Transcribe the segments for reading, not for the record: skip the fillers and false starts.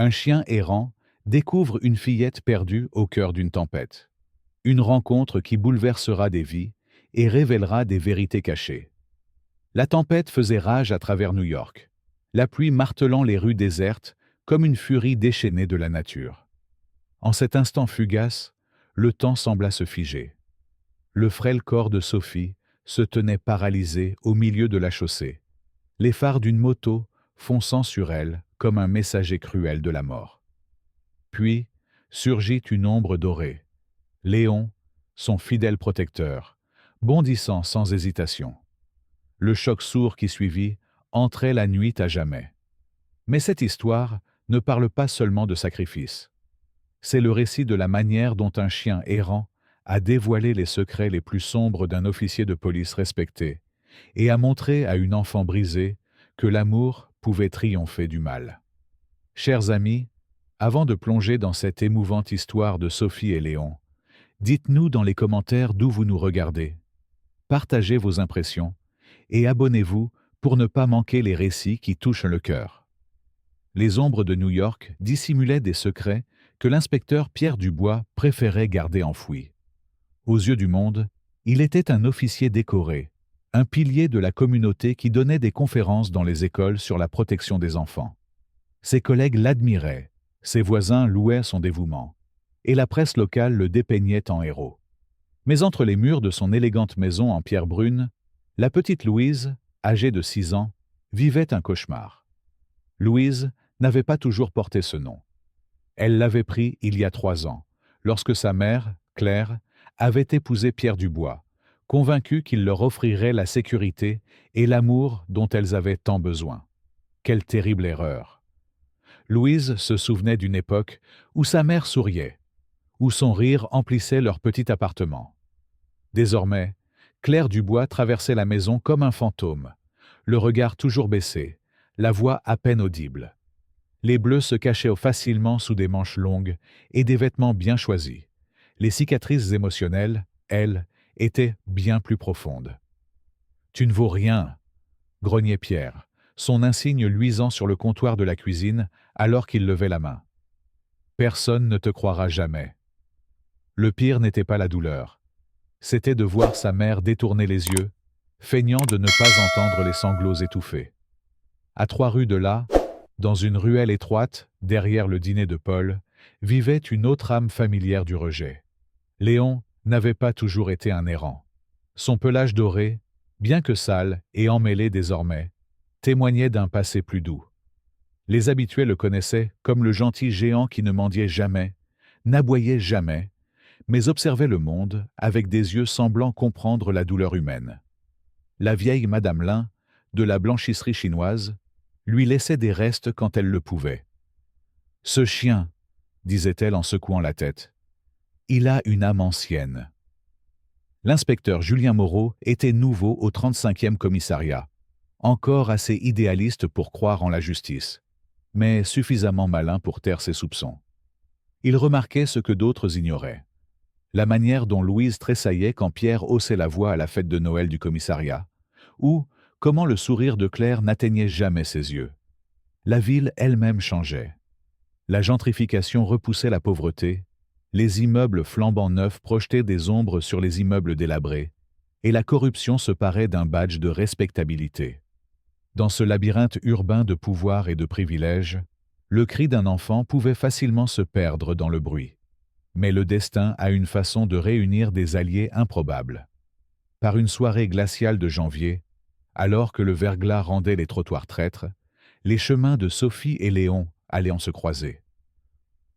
Un chien errant découvre une fillette perdue au cœur d'une tempête. Une rencontre qui bouleversera des vies et révélera des vérités cachées. La tempête faisait rage à travers New York, la pluie martelant les rues désertes comme une furie déchaînée de la nature. En cet instant fugace, le temps sembla se figer. Le frêle corps de Sophie se tenait paralysé au milieu de la chaussée, les phares d'une moto fonçant sur elle comme un messager cruel de la mort. Puis surgit une ombre dorée, Léon, son fidèle protecteur, bondissant sans hésitation. Le choc sourd qui suivit entrait la nuit à jamais. Mais cette histoire ne parle pas seulement de sacrifice. C'est le récit de la manière dont un chien errant a dévoilé les secrets les plus sombres d'un officier de police respecté et a montré à une enfant brisée que l'amour pouvait triompher du mal. Chers amis, avant de plonger dans cette émouvante histoire de Sophie et Léon, dites-nous dans les commentaires d'où vous nous regardez. Partagez vos impressions et abonnez-vous pour ne pas manquer les récits qui touchent le cœur. Les ombres de New York dissimulaient des secrets que l'inspecteur Pierre Dubois préférait garder enfouis. Aux yeux du monde, il était un officier décoré, un pilier de la communauté qui donnait des conférences dans les écoles sur la protection des enfants. Ses collègues l'admiraient, ses voisins louaient son dévouement, et la presse locale le dépeignait en héros. Mais entre les murs de son élégante maison en pierre brune, la petite Louise, âgée de 6 ans, vivait un cauchemar. Louise n'avait pas toujours porté ce nom. Elle l'avait pris il y a 3 ans, lorsque sa mère, Claire, avait épousé Pierre Dubois, convaincue qu'il leur offrirait la sécurité et l'amour dont elles avaient tant besoin. Quelle terrible erreur! Louise se souvenait d'une époque où sa mère souriait, où son rire emplissait leur petit appartement. Désormais, Claire Dubois traversait la maison comme un fantôme, le regard toujours baissé, la voix à peine audible. Les bleus se cachaient facilement sous des manches longues et des vêtements bien choisis. Les cicatrices émotionnelles, elles, étaient bien plus profondes. « Tu ne vaux rien !» grognait Pierre, son insigne luisant sur le comptoir de la cuisine alors qu'il levait la main. « Personne ne te croira jamais. » Le pire n'était pas la douleur. C'était de voir sa mère détourner les yeux, feignant de ne pas entendre les sanglots étouffés. À 3 rues de là, dans une ruelle étroite, derrière le dîner de Paul, vivait une autre âme familière du rejet. Léon n'avait pas toujours été un errant. Son pelage doré, bien que sale et emmêlé désormais, témoignait d'un passé plus doux. Les habitués le connaissaient comme le gentil géant qui ne mendiait jamais, n'aboyait jamais, mais observait le monde avec des yeux semblant comprendre la douleur humaine. La vieille Madame Lin, de la blanchisserie chinoise, lui laissait des restes quand elle le pouvait. « Ce chien, » disait-elle en secouant la tête, « il a une âme ancienne. » L'inspecteur Julien Moreau était nouveau au 35e commissariat, encore assez idéaliste pour croire en la justice, mais suffisamment malin pour taire ses soupçons. Il remarquait ce que d'autres ignoraient. La manière dont Louise tressaillait quand Pierre haussait la voix à la fête de Noël du commissariat, ou comment le sourire de Claire n'atteignait jamais ses yeux. La ville elle-même changeait. La gentrification repoussait la pauvreté, les immeubles flambant neufs projetaient des ombres sur les immeubles délabrés, et la corruption se parait d'un badge de respectabilité. Dans ce labyrinthe urbain de pouvoir et de privilèges, le cri d'un enfant pouvait facilement se perdre dans le bruit. Mais le destin a une façon de réunir des alliés improbables. Par une soirée glaciale de janvier, alors que le verglas rendait les trottoirs traîtres, les chemins de Sophie et Léon allaient en se croiser.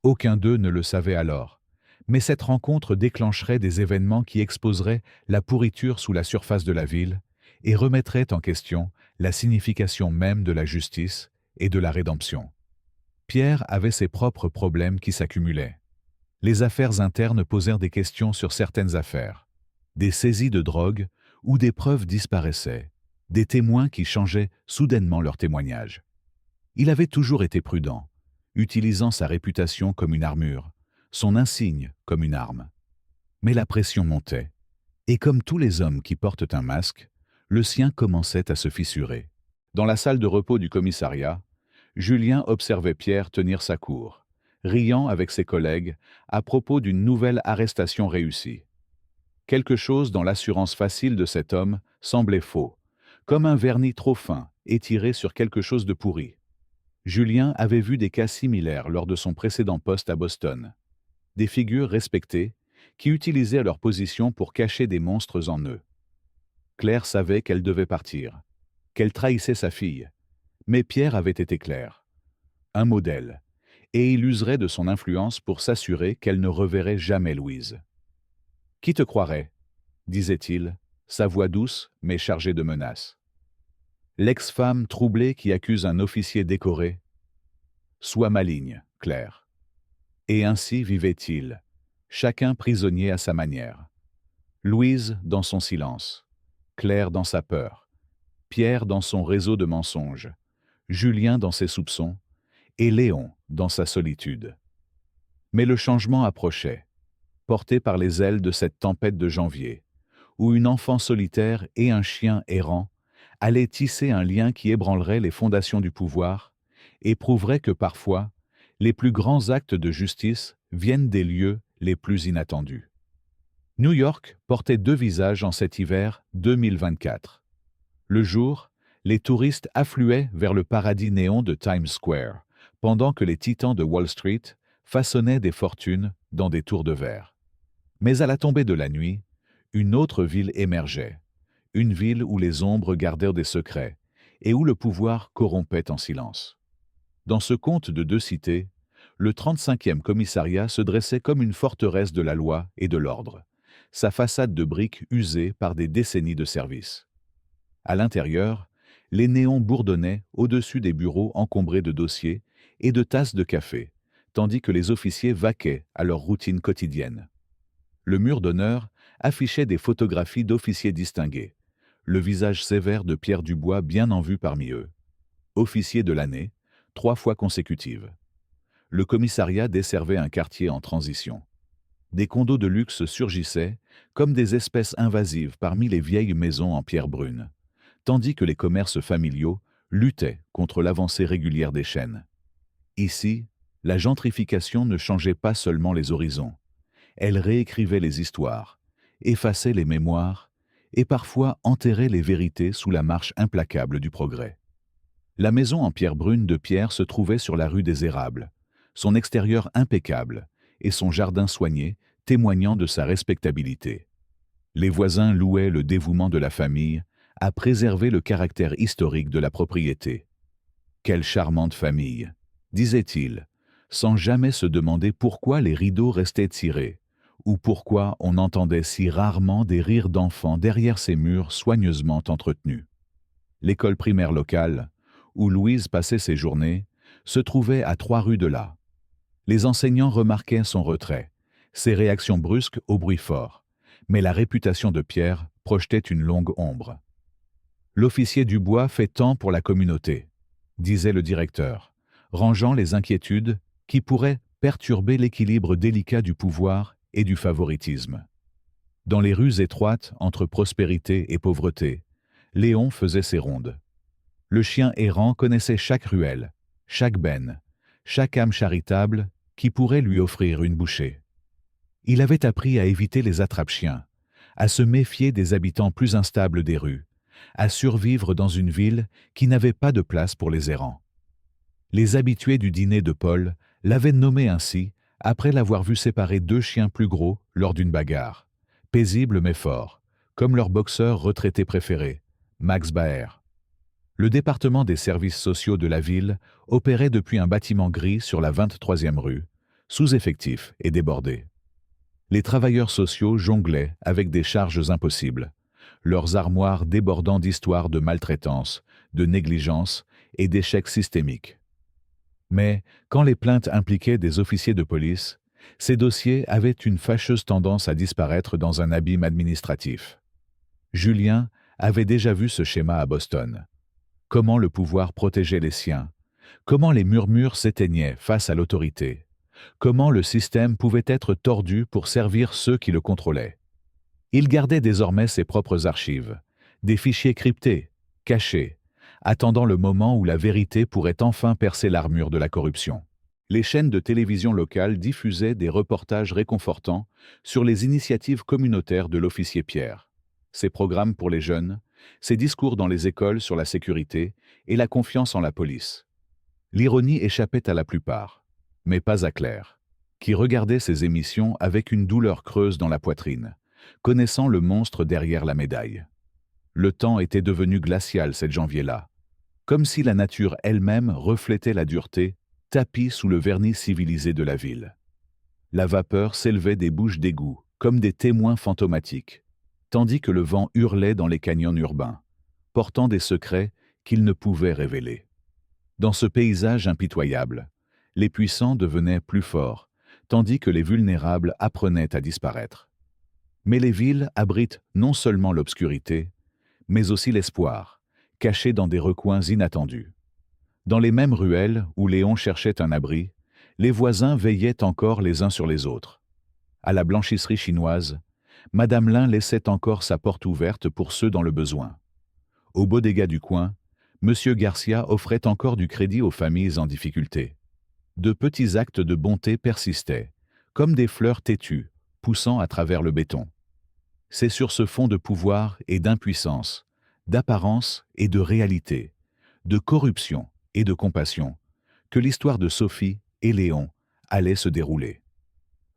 Aucun d'eux ne le savait alors, mais cette rencontre déclencherait des événements qui exposeraient la pourriture sous la surface de la ville et remettraient en question la signification même de la justice et de la rédemption. Pierre avait ses propres problèmes qui s'accumulaient. Les affaires internes posèrent des questions sur certaines affaires. Des saisies de drogue où des preuves disparaissaient, des témoins qui changeaient soudainement leur témoignage. Il avait toujours été prudent, utilisant sa réputation comme une armure, son insigne comme une arme. Mais la pression montait, et comme tous les hommes qui portent un masque, le sien commençait à se fissurer. Dans la salle de repos du commissariat, Julien observait Pierre tenir sa cour, riant avec ses collègues à propos d'une nouvelle arrestation réussie. Quelque chose dans l'assurance facile de cet homme semblait faux, comme un vernis trop fin étiré sur quelque chose de pourri. Julien avait vu des cas similaires lors de son précédent poste à Boston. Des figures respectées qui utilisaient leur position pour cacher des monstres en eux. Claire savait qu'elle devait partir, qu'elle trahissait sa fille, mais Pierre avait été clair. Un modèle, et il userait de son influence pour s'assurer qu'elle ne reverrait jamais Louise. « Qui te croirait ?» disait-il, sa voix douce mais chargée de menaces. L'ex-femme troublée qui accuse un officier décoré. Sois maligne, Claire. Et ainsi vivait-il, chacun prisonnier à sa manière. Louise dans son silence, Claire dans sa peur, Pierre dans son réseau de mensonges, Julien dans ses soupçons, et Léon dans sa solitude. Mais le changement approchait, porté par les ailes de cette tempête de janvier, où une enfant solitaire et un chien errant allaient tisser un lien qui ébranlerait les fondations du pouvoir et prouverait que parfois, les plus grands actes de justice viennent des lieux les plus inattendus. New York portait deux visages en cet hiver 2024. Le jour, les touristes affluaient vers le paradis néon de Times Square, pendant que les titans de Wall Street façonnaient des fortunes dans des tours de verre. Mais à la tombée de la nuit, une autre ville émergeait, une ville où les ombres gardèrent des secrets et où le pouvoir corrompait en silence. Dans ce conte de deux cités, le 35e commissariat se dressait comme une forteresse de la loi et de l'ordre, sa façade de briques usée par des décennies de service. À l'intérieur, les néons bourdonnaient au-dessus des bureaux encombrés de dossiers et de tasses de café, tandis que les officiers vaquaient à leur routine quotidienne. Le mur d'honneur affichait des photographies d'officiers distingués, le visage sévère de Pierre Dubois bien en vue parmi eux. Officier de l'année, 3 fois consécutive. Le commissariat desservait un quartier en transition. Des condos de luxe surgissaient comme des espèces invasives parmi les vieilles maisons en pierre brune, tandis que les commerces familiaux luttaient contre l'avancée régulière des chaînes. Ici, la gentrification ne changeait pas seulement les horizons. Elle réécrivait les histoires, effaçait les mémoires et parfois enterrait les vérités sous la marche implacable du progrès. La maison en pierre brune de Pierre se trouvait sur la rue des Érables, son extérieur impeccable et son jardin soigné témoignant de sa respectabilité. Les voisins louaient le dévouement de la famille à préserver le caractère historique de la propriété. « Quelle charmante famille !» disait-il, sans jamais se demander pourquoi les rideaux restaient tirés, ou pourquoi on entendait si rarement des rires d'enfants derrière ces murs soigneusement entretenus. L'école primaire locale, où Louise passait ses journées, se trouvait à 3 rues de là. Les enseignants remarquaient son retrait, ses réactions brusques au bruit fort, mais la réputation de Pierre projetait une longue ombre. « L'officier Dubois fait tant pour la communauté », disait le directeur, rangeant les inquiétudes qui pourraient perturber l'équilibre délicat du pouvoir et du favoritisme. Dans les rues étroites entre prospérité et pauvreté, Léon faisait ses rondes. Le chien errant connaissait chaque ruelle, chaque benne, chaque âme charitable qui pourrait lui offrir une bouchée. Il avait appris à éviter les attrape-chiens, à se méfier des habitants plus instables des rues, à survivre dans une ville qui n'avait pas de place pour les errants. Les habitués du dîner de Paul l'avaient nommé ainsi après l'avoir vu séparer 2 chiens plus gros lors d'une bagarre, paisible mais fort, comme leur boxeur retraité préféré, Max Baer. Le département des services sociaux de la ville opérait depuis un bâtiment gris sur la 23e rue, sous-effectif et débordé. Les travailleurs sociaux jonglaient avec des charges impossibles, leurs armoires débordant d'histoires de maltraitance, de négligence et d'échecs systémiques. Mais, quand les plaintes impliquaient des officiers de police, ces dossiers avaient une fâcheuse tendance à disparaître dans un abîme administratif. Julien avait déjà vu ce schéma à Boston. Comment le pouvoir protégeait les siens, comment les murmures s'éteignaient face à l'autorité, comment le système pouvait être tordu pour servir ceux qui le contrôlaient. Il gardait désormais ses propres archives, des fichiers cryptés, cachés, attendant le moment où la vérité pourrait enfin percer l'armure de la corruption. Les chaînes de télévision locales diffusaient des reportages réconfortants sur les initiatives communautaires de l'officier Pierre, ses programmes pour les jeunes, ses discours dans les écoles sur la sécurité et la confiance en la police. L'ironie échappait à la plupart, mais pas à Claire, qui regardait ces émissions avec une douleur creuse dans la poitrine, connaissant le monstre derrière la médaille. Le temps était devenu glacial cette janvier-là, comme si la nature elle-même reflétait la dureté, tapie sous le vernis civilisé de la ville. La vapeur s'élevait des bouches d'égout, comme des témoins fantomatiques, tandis que le vent hurlait dans les canyons urbains, portant des secrets qu'il ne pouvait révéler. Dans ce paysage impitoyable, les puissants devenaient plus forts, tandis que les vulnérables apprenaient à disparaître. Mais les villes abritent non seulement l'obscurité, mais aussi l'espoir, caché dans des recoins inattendus. Dans les mêmes ruelles où Léon cherchait un abri, les voisins veillaient encore les uns sur les autres. À la blanchisserie chinoise, Madame Lin laissait encore sa porte ouverte pour ceux dans le besoin. Au bodega du coin, Monsieur Garcia offrait encore du crédit aux familles en difficulté. De petits actes de bonté persistaient, comme des fleurs têtues, poussant à travers le béton. C'est sur ce fond de pouvoir et d'impuissance, d'apparence et de réalité, de corruption et de compassion, que l'histoire de Sophie et Léon allait se dérouler.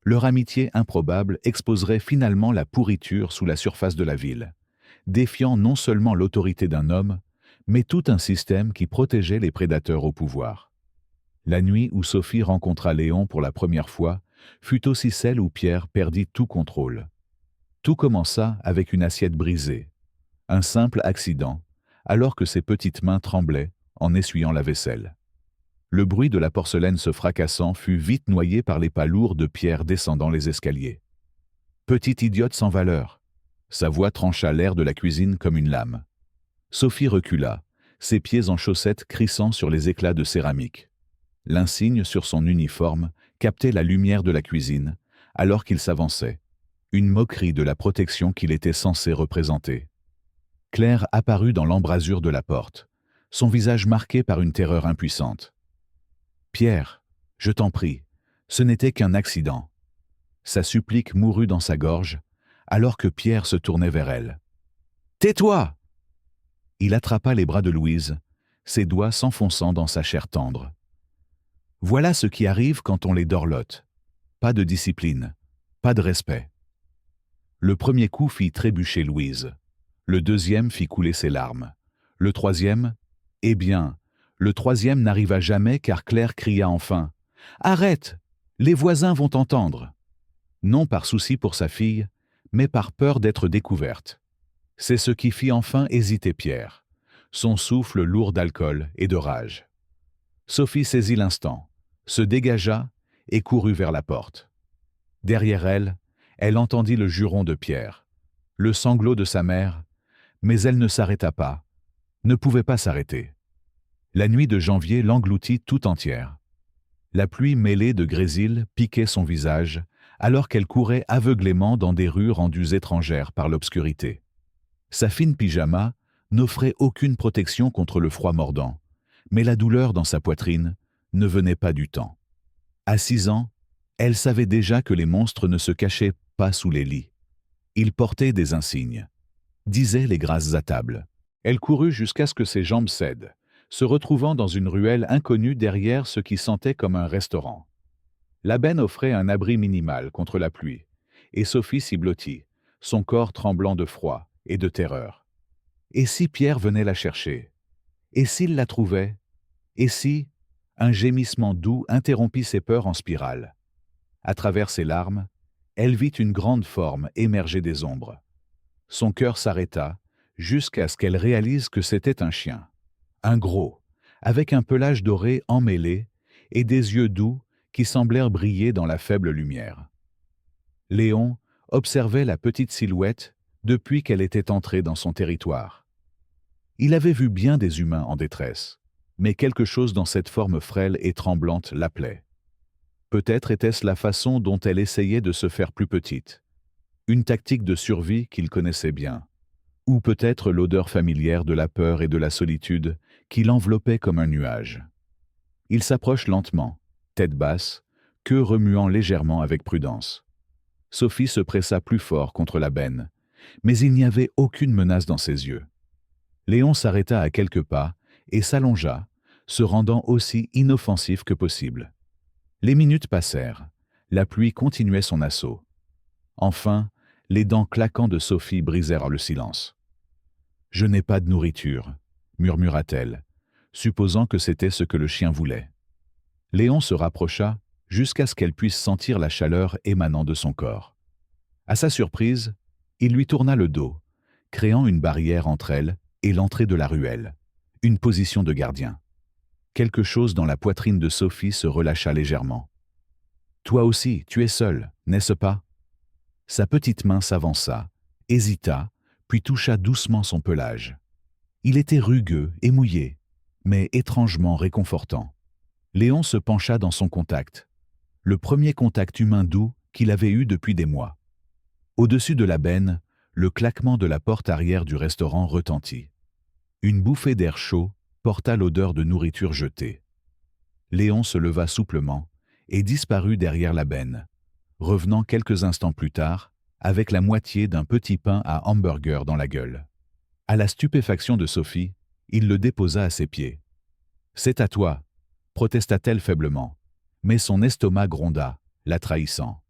Leur amitié improbable exposerait finalement la pourriture sous la surface de la ville, défiant non seulement l'autorité d'un homme, mais tout un système qui protégeait les prédateurs au pouvoir. La nuit où Sophie rencontra Léon pour la première fois fut aussi celle où Pierre perdit tout contrôle. Tout commença avec une assiette brisée, un simple accident, alors que ses petites mains tremblaient en essuyant la vaisselle. Le bruit de la porcelaine se fracassant fut vite noyé par les pas lourds de Pierre descendant les escaliers. « Petite idiote sans valeur !» Sa voix trancha l'air de la cuisine comme une lame. Sophie recula, ses pieds en chaussettes crissant sur les éclats de céramique. L'insigne sur son uniforme captait la lumière de la cuisine, alors qu'il s'avançait, une moquerie de la protection qu'il était censé représenter. Claire apparut dans l'embrasure de la porte, son visage marqué par une terreur impuissante. « Pierre, je t'en prie, ce n'était qu'un accident. » Sa supplique mourut dans sa gorge, alors que Pierre se tournait vers elle. « Tais-toi !» Il attrapa les bras de Louise, ses doigts s'enfonçant dans sa chair tendre. Voilà ce qui arrive quand on les dorlote. Pas de discipline, pas de respect. Le premier coup fit trébucher Louise. Le deuxième fit couler ses larmes. Le troisième, eh bien, le troisième n'arriva jamais car Claire cria enfin « Arrête! Les voisins vont t'entendre !» Non par souci pour sa fille, mais par peur d'être découverte. C'est ce qui fit enfin hésiter Pierre, son souffle lourd d'alcool et de rage. Sophie saisit l'instant, se dégagea et courut vers la porte. Derrière elle, elle entendit le juron de Pierre, le sanglot de sa mère, mais elle ne s'arrêta pas, ne pouvait pas s'arrêter. La nuit de janvier l'engloutit tout entière. La pluie mêlée de grésil piquait son visage, alors qu'elle courait aveuglément dans des rues rendues étrangères par l'obscurité. Sa fine pyjama n'offrait aucune protection contre le froid mordant, mais la douleur dans sa poitrine ne venait pas du temps. À 6 ans, elle savait déjà que les monstres ne se cachaient pas sous les lits. Ils portaient des insignes, disaient les grâces à table. Elle courut jusqu'à ce que ses jambes cèdent, se retrouvant dans une ruelle inconnue derrière ce qui sentait comme un restaurant. La benne offrait un abri minimal contre la pluie, et Sophie s'y blottit, son corps tremblant de froid et de terreur. Et si Pierre venait la chercher? Et s'il la trouvait? Et si... Un gémissement doux interrompit ses peurs en spirale. À travers ses larmes, elle vit une grande forme émerger des ombres. Son cœur s'arrêta jusqu'à ce qu'elle réalise que c'était un chien. Un gros, avec un pelage doré emmêlé et des yeux doux qui semblèrent briller dans la faible lumière. Léon observait la petite silhouette depuis qu'elle était entrée dans son territoire. Il avait vu bien des humains en détresse, mais quelque chose dans cette forme frêle et tremblante l'appelait. Peut-être était-ce la façon dont elle essayait de se faire plus petite, une tactique de survie qu'il connaissait bien, ou peut-être l'odeur familière de la peur et de la solitude qui l'enveloppait comme un nuage. Il s'approche lentement, tête basse, queue remuant légèrement avec prudence. Sophie se pressa plus fort contre la benne, mais il n'y avait aucune menace dans ses yeux. Léon s'arrêta à quelques pas et s'allongea, se rendant aussi inoffensif que possible. Les minutes passèrent, la pluie continuait son assaut. Enfin, les dents claquant de Sophie brisèrent le silence. « Je n'ai pas de nourriture », murmura-t-elle, supposant que c'était ce que le chien voulait. Léon se rapprocha jusqu'à ce qu'elle puisse sentir la chaleur émanant de son corps. À sa surprise, il lui tourna le dos, créant une barrière entre elle et l'entrée de la ruelle, une position de gardien. Quelque chose dans la poitrine de Sophie se relâcha légèrement. « Toi aussi, tu es seule, n'est-ce pas ?» Sa petite main s'avança, hésita, puis toucha doucement son pelage. Il était rugueux et mouillé, mais étrangement réconfortant. Léon se pencha dans son contact, le premier contact humain doux qu'il avait eu depuis des mois. Au-dessus de la benne, le claquement de la porte arrière du restaurant retentit. Une bouffée d'air chaud porta l'odeur de nourriture jetée. Léon se leva souplement et disparut derrière la benne, revenant quelques instants plus tard avec la moitié d'un petit pain à hamburger dans la gueule. À la stupéfaction de Sophie, il le déposa à ses pieds. « C'est à toi », protesta-t-elle faiblement, mais son estomac gronda, la trahissant.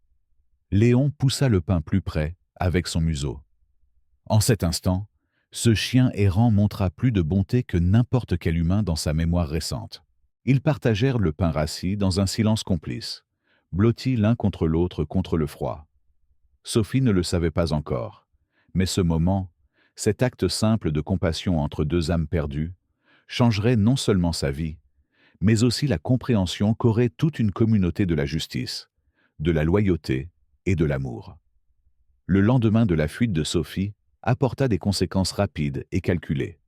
Léon poussa le pain plus près avec son museau. En cet instant, ce chien errant montra plus de bonté que n'importe quel humain dans sa mémoire récente. Ils partagèrent le pain rassis dans un silence complice, blottis l'un contre l'autre contre le froid. Sophie ne le savait pas encore, mais ce moment, cet acte simple de compassion entre deux âmes perdues, changerait non seulement sa vie, mais aussi la compréhension qu'aurait toute une communauté de la justice, de la loyauté et de l'amour. Le lendemain de la fuite de Sophie apporta des conséquences rapides et calculées.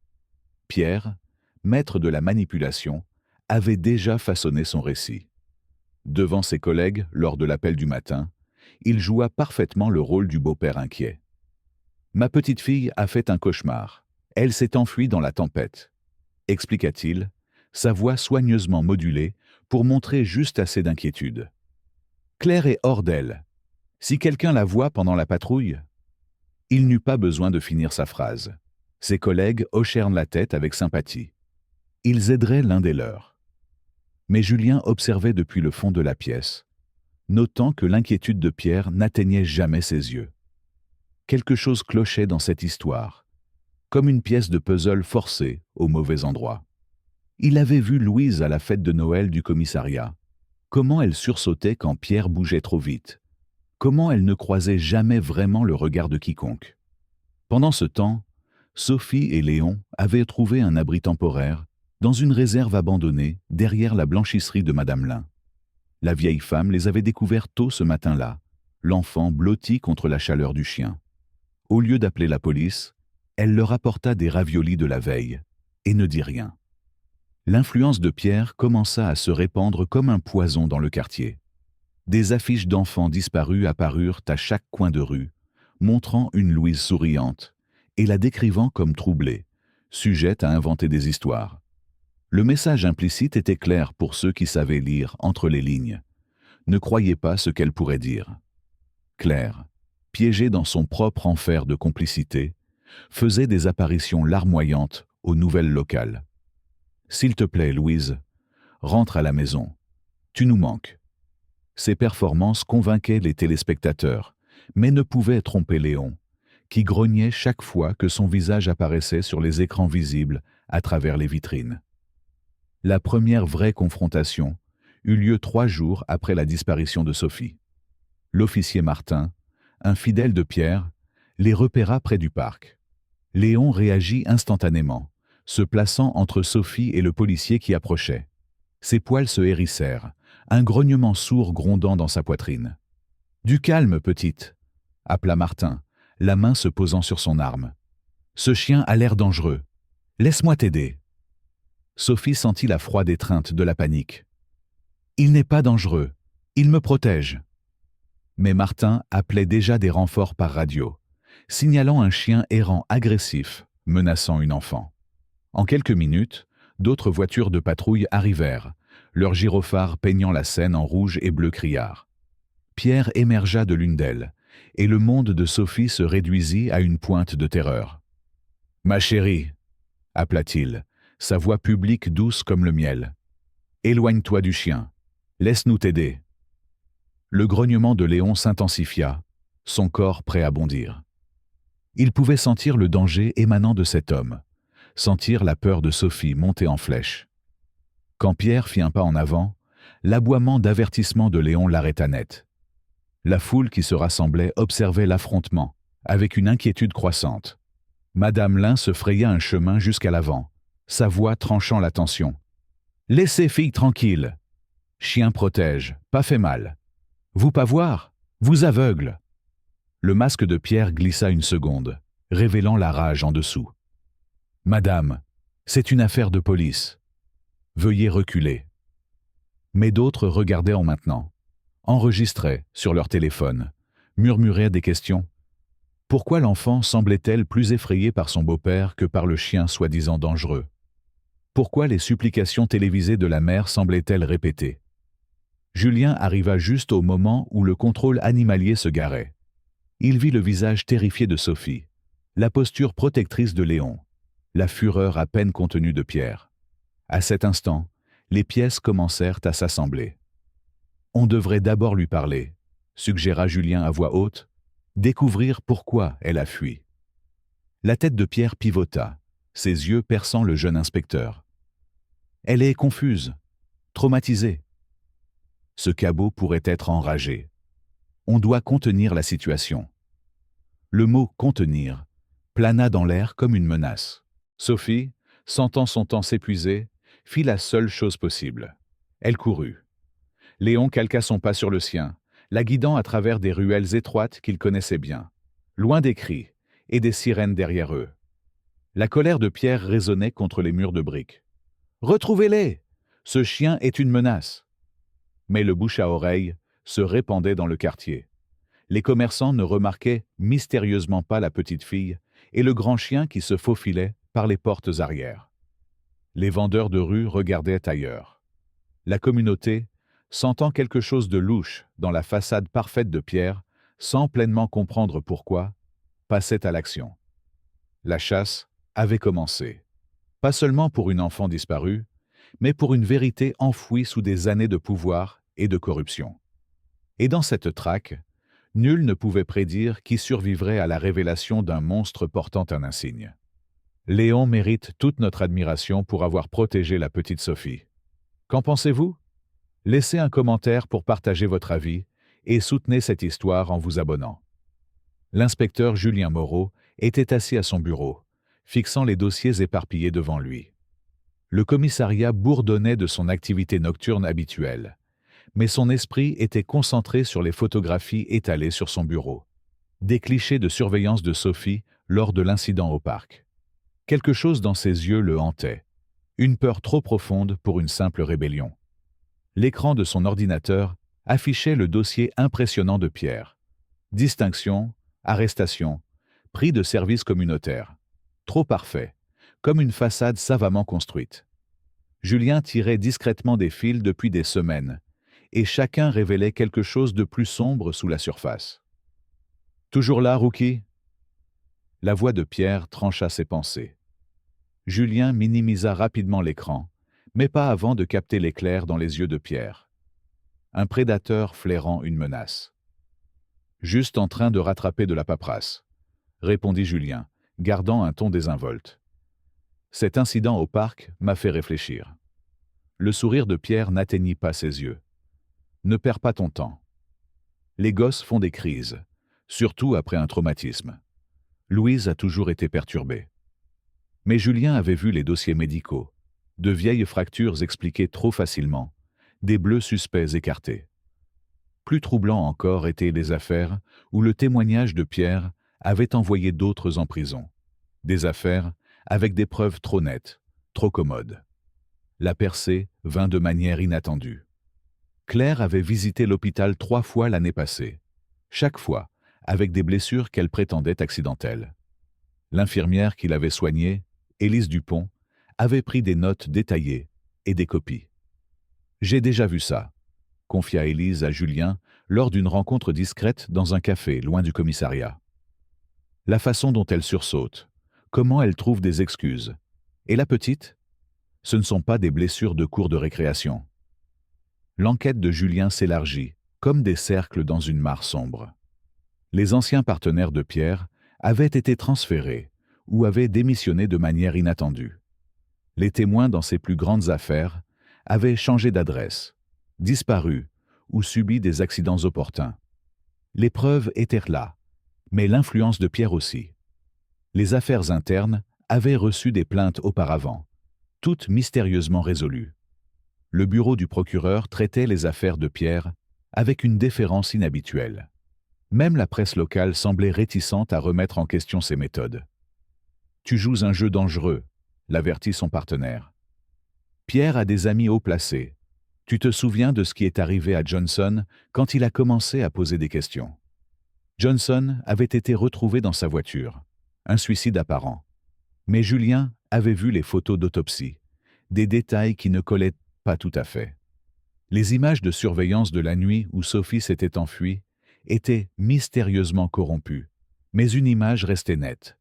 Pierre, maître de la manipulation, avait déjà façonné son récit. Devant ses collègues, lors de l'appel du matin, il joua parfaitement le rôle du beau-père inquiet. « Ma petite fille a fait un cauchemar. Elle s'est enfuie dans la tempête », expliqua-t-il, sa voix soigneusement modulée pour montrer juste assez d'inquiétude. « Claire est hors d'elle. Si quelqu'un la voit pendant la patrouille… » Il n'eut pas besoin de finir sa phrase. Ses collègues hochèrent la tête avec sympathie. Ils aideraient l'un des leurs. Mais Julien observait depuis le fond de la pièce, notant que l'inquiétude de Pierre n'atteignait jamais ses yeux. Quelque chose clochait dans cette histoire, comme une pièce de puzzle forcée au mauvais endroit. Il avait vu Louise à la fête de Noël du commissariat. Comment elle sursautait quand Pierre bougeait trop vite. Comment elle ne croisait jamais vraiment le regard de quiconque. Pendant ce temps, Sophie et Léon avaient trouvé un abri temporaire dans une réserve abandonnée derrière la blanchisserie de Madame Lin. La vieille femme les avait découverts tôt ce matin-là, l'enfant blotti contre la chaleur du chien. Au lieu d'appeler la police, elle leur apporta des raviolis de la veille et ne dit rien. L'influence de Pierre commença à se répandre comme un poison dans le quartier. Des affiches d'enfants disparus apparurent à chaque coin de rue, montrant une Louise souriante et la décrivant comme troublée, sujette à inventer des histoires. Le message implicite était clair pour ceux qui savaient lire entre les lignes. Ne croyez pas ce qu'elle pourrait dire. Claire, piégée dans son propre enfer de complicité, faisait des apparitions larmoyantes aux nouvelles locales. « S'il te plaît, Louise, rentre à la maison. Tu nous manques. » Ses performances convainquaient les téléspectateurs, mais ne pouvaient tromper Léon, qui grognait chaque fois que son visage apparaissait sur les écrans visibles à travers les vitrines. La première vraie confrontation eut lieu 3 jours après la disparition de Sophie. L'officier Martin, un fidèle de Pierre, les repéra près du parc. Léon réagit instantanément, se plaçant entre Sophie et le policier qui approchait. Ses poils se hérissèrent, un grognement sourd grondant dans sa poitrine. « Du calme, petite !» appela Martin, la main se posant sur son arme. « Ce chien a l'air dangereux. Laisse-moi t'aider. » Sophie sentit la froide étreinte de la panique. « Il n'est pas dangereux. Il me protège. » Mais Martin appelait déjà des renforts par radio, signalant un chien errant agressif, menaçant une enfant. En quelques minutes, D'autres voitures de patrouille arrivèrent, leurs gyrophares peignant la scène en rouge et bleu criard. Pierre émergea de l'une d'elles, et le monde de Sophie se réduisit à une pointe de terreur. « Ma chérie !» appela-t-il, sa voix publique douce comme le miel. « Éloigne-toi du chien. Laisse-nous t'aider. » Le grognement de Léon s'intensifia, son corps prêt à bondir. Il pouvait sentir le danger émanant de cet homme, sentir la peur de Sophie monter en flèche. Quand Pierre fit un pas en avant, l'aboiement d'avertissement de Léon l'arrêta net. La foule qui se rassemblait observait l'affrontement, avec une inquiétude croissante. Madame Lin se fraya un chemin jusqu'à l'avant, sa voix tranchant la tension. « Laissez fille tranquille. Chien protège, pas fait mal. Vous pas voir, vous aveugle. » Le masque de Pierre glissa une seconde, révélant la rage en dessous. « Madame, c'est une affaire de police. Veuillez reculer. » Mais d'autres regardaient en maintenant, enregistraient sur leur téléphone, murmuraient des questions. Pourquoi l'enfant semblait-elle plus effrayée par son beau-père que par le chien soi-disant dangereux? Pourquoi les supplications télévisées de la mère semblaient-elles répétées? Julien arriva juste au moment où le contrôle animalier se garait. Il vit le visage terrifié de Sophie, la posture protectrice de Léon, la fureur à peine contenue de Pierre. À cet instant, les pièces commencèrent à s'assembler. « On devrait d'abord lui parler », suggéra Julien à voix haute, « découvrir pourquoi elle a fui. » La tête de Pierre pivota, ses yeux perçant le jeune inspecteur. « Elle est confuse, traumatisée. » Ce cabot pourrait être enragé. On doit contenir la situation. Le mot « contenir » plana dans l'air comme une menace. Sophie, sentant son temps s'épuiser, fit la seule chose possible. Elle courut. Léon calqua son pas sur le sien, la guidant à travers des ruelles étroites qu'il connaissait bien, loin des cris et des sirènes derrière eux. La colère de Pierre résonnait contre les murs de briques. « Retrouvez-les! Ce chien est une menace !» Mais le bouche à oreille se répandait dans le quartier. Les commerçants ne remarquaient mystérieusement pas la petite fille et le grand chien qui se faufilait par les portes arrière. Les vendeurs de rue regardaient ailleurs. La communauté, sentant quelque chose de louche dans la façade parfaite de Pierre, sans pleinement comprendre pourquoi, passait à l'action. La chasse avait commencé. Pas seulement pour une enfant disparue, mais pour une vérité enfouie sous des années de pouvoir et de corruption. Et dans cette traque, nul ne pouvait prédire qui survivrait à la révélation d'un monstre portant un insigne. Léon mérite toute notre admiration pour avoir protégé la petite Sophie. Qu'en pensez-vous? Laissez un commentaire pour partager votre avis et soutenez cette histoire en vous abonnant. L'inspecteur Julien Moreau était assis à son bureau, fixant les dossiers éparpillés devant lui. Le commissariat bourdonnait de son activité nocturne habituelle, mais son esprit était concentré sur les photographies étalées sur son bureau. Des clichés de surveillance de Sophie lors de l'incident au parc. Quelque chose dans ses yeux le hantait, une peur trop profonde pour une simple rébellion. L'écran de son ordinateur affichait le dossier impressionnant de Pierre. Distinction, arrestation, prix de service communautaire. Trop parfait, comme une façade savamment construite. Julien tirait discrètement des fils depuis des semaines, et chacun révélait quelque chose de plus sombre sous la surface. « Toujours là, Rookie ?» La voix de Pierre trancha ses pensées. Julien minimisa rapidement l'écran, mais pas avant de capter l'éclair dans les yeux de Pierre. Un prédateur flairant une menace. « Juste en train de rattraper de la paperasse », répondit Julien, gardant un ton désinvolte. « Cet incident au parc m'a fait réfléchir. » Le sourire de Pierre n'atteignit pas ses yeux. « Ne perds pas ton temps. Les gosses font des crises, surtout après un traumatisme. Louise a toujours été perturbée. » Mais Julien avait vu les dossiers médicaux, de vieilles fractures expliquées trop facilement, des bleus suspects écartés. Plus troublant encore étaient les affaires où le témoignage de Pierre avait envoyé d'autres en prison. Des affaires avec des preuves trop nettes, trop commodes. La percée vint de manière inattendue. Claire avait visité l'hôpital 3 fois l'année passée, chaque fois avec des blessures qu'elle prétendait accidentelles. L'infirmière qui l'avait soignée, Élise Dupont, avait pris des notes détaillées et des copies. « J'ai déjà vu ça », confia Élise à Julien lors d'une rencontre discrète dans un café loin du commissariat. La façon dont elle sursaute, comment elle trouve des excuses. Et la petite? Ce ne sont pas des blessures de cours de récréation. L'enquête de Julien s'élargit, comme des cercles dans une mare sombre. Les anciens partenaires de Pierre avaient été transférés ou avaient démissionné de manière inattendue. Les témoins dans ses plus grandes affaires avaient changé d'adresse, disparu ou subi des accidents opportuns. Les preuves étaient là, mais l'influence de Pierre aussi. Les affaires internes avaient reçu des plaintes auparavant, toutes mystérieusement résolues. Le bureau du procureur traitait les affaires de Pierre avec une déférence inhabituelle. Même la presse locale semblait réticente à remettre en question ses méthodes. « Tu joues un jeu dangereux », l'avertit son partenaire. « Pierre a des amis haut placés. Tu te souviens de ce qui est arrivé à Johnson quand il a commencé à poser des questions. Johnson avait été retrouvé dans sa voiture, un suicide apparent. Mais Julien avait vu les photos d'autopsie, des détails qui ne collaient pas tout à fait. Les images de surveillance de la nuit où Sophie s'était enfuie étaient mystérieusement corrompues, mais une image restait nette.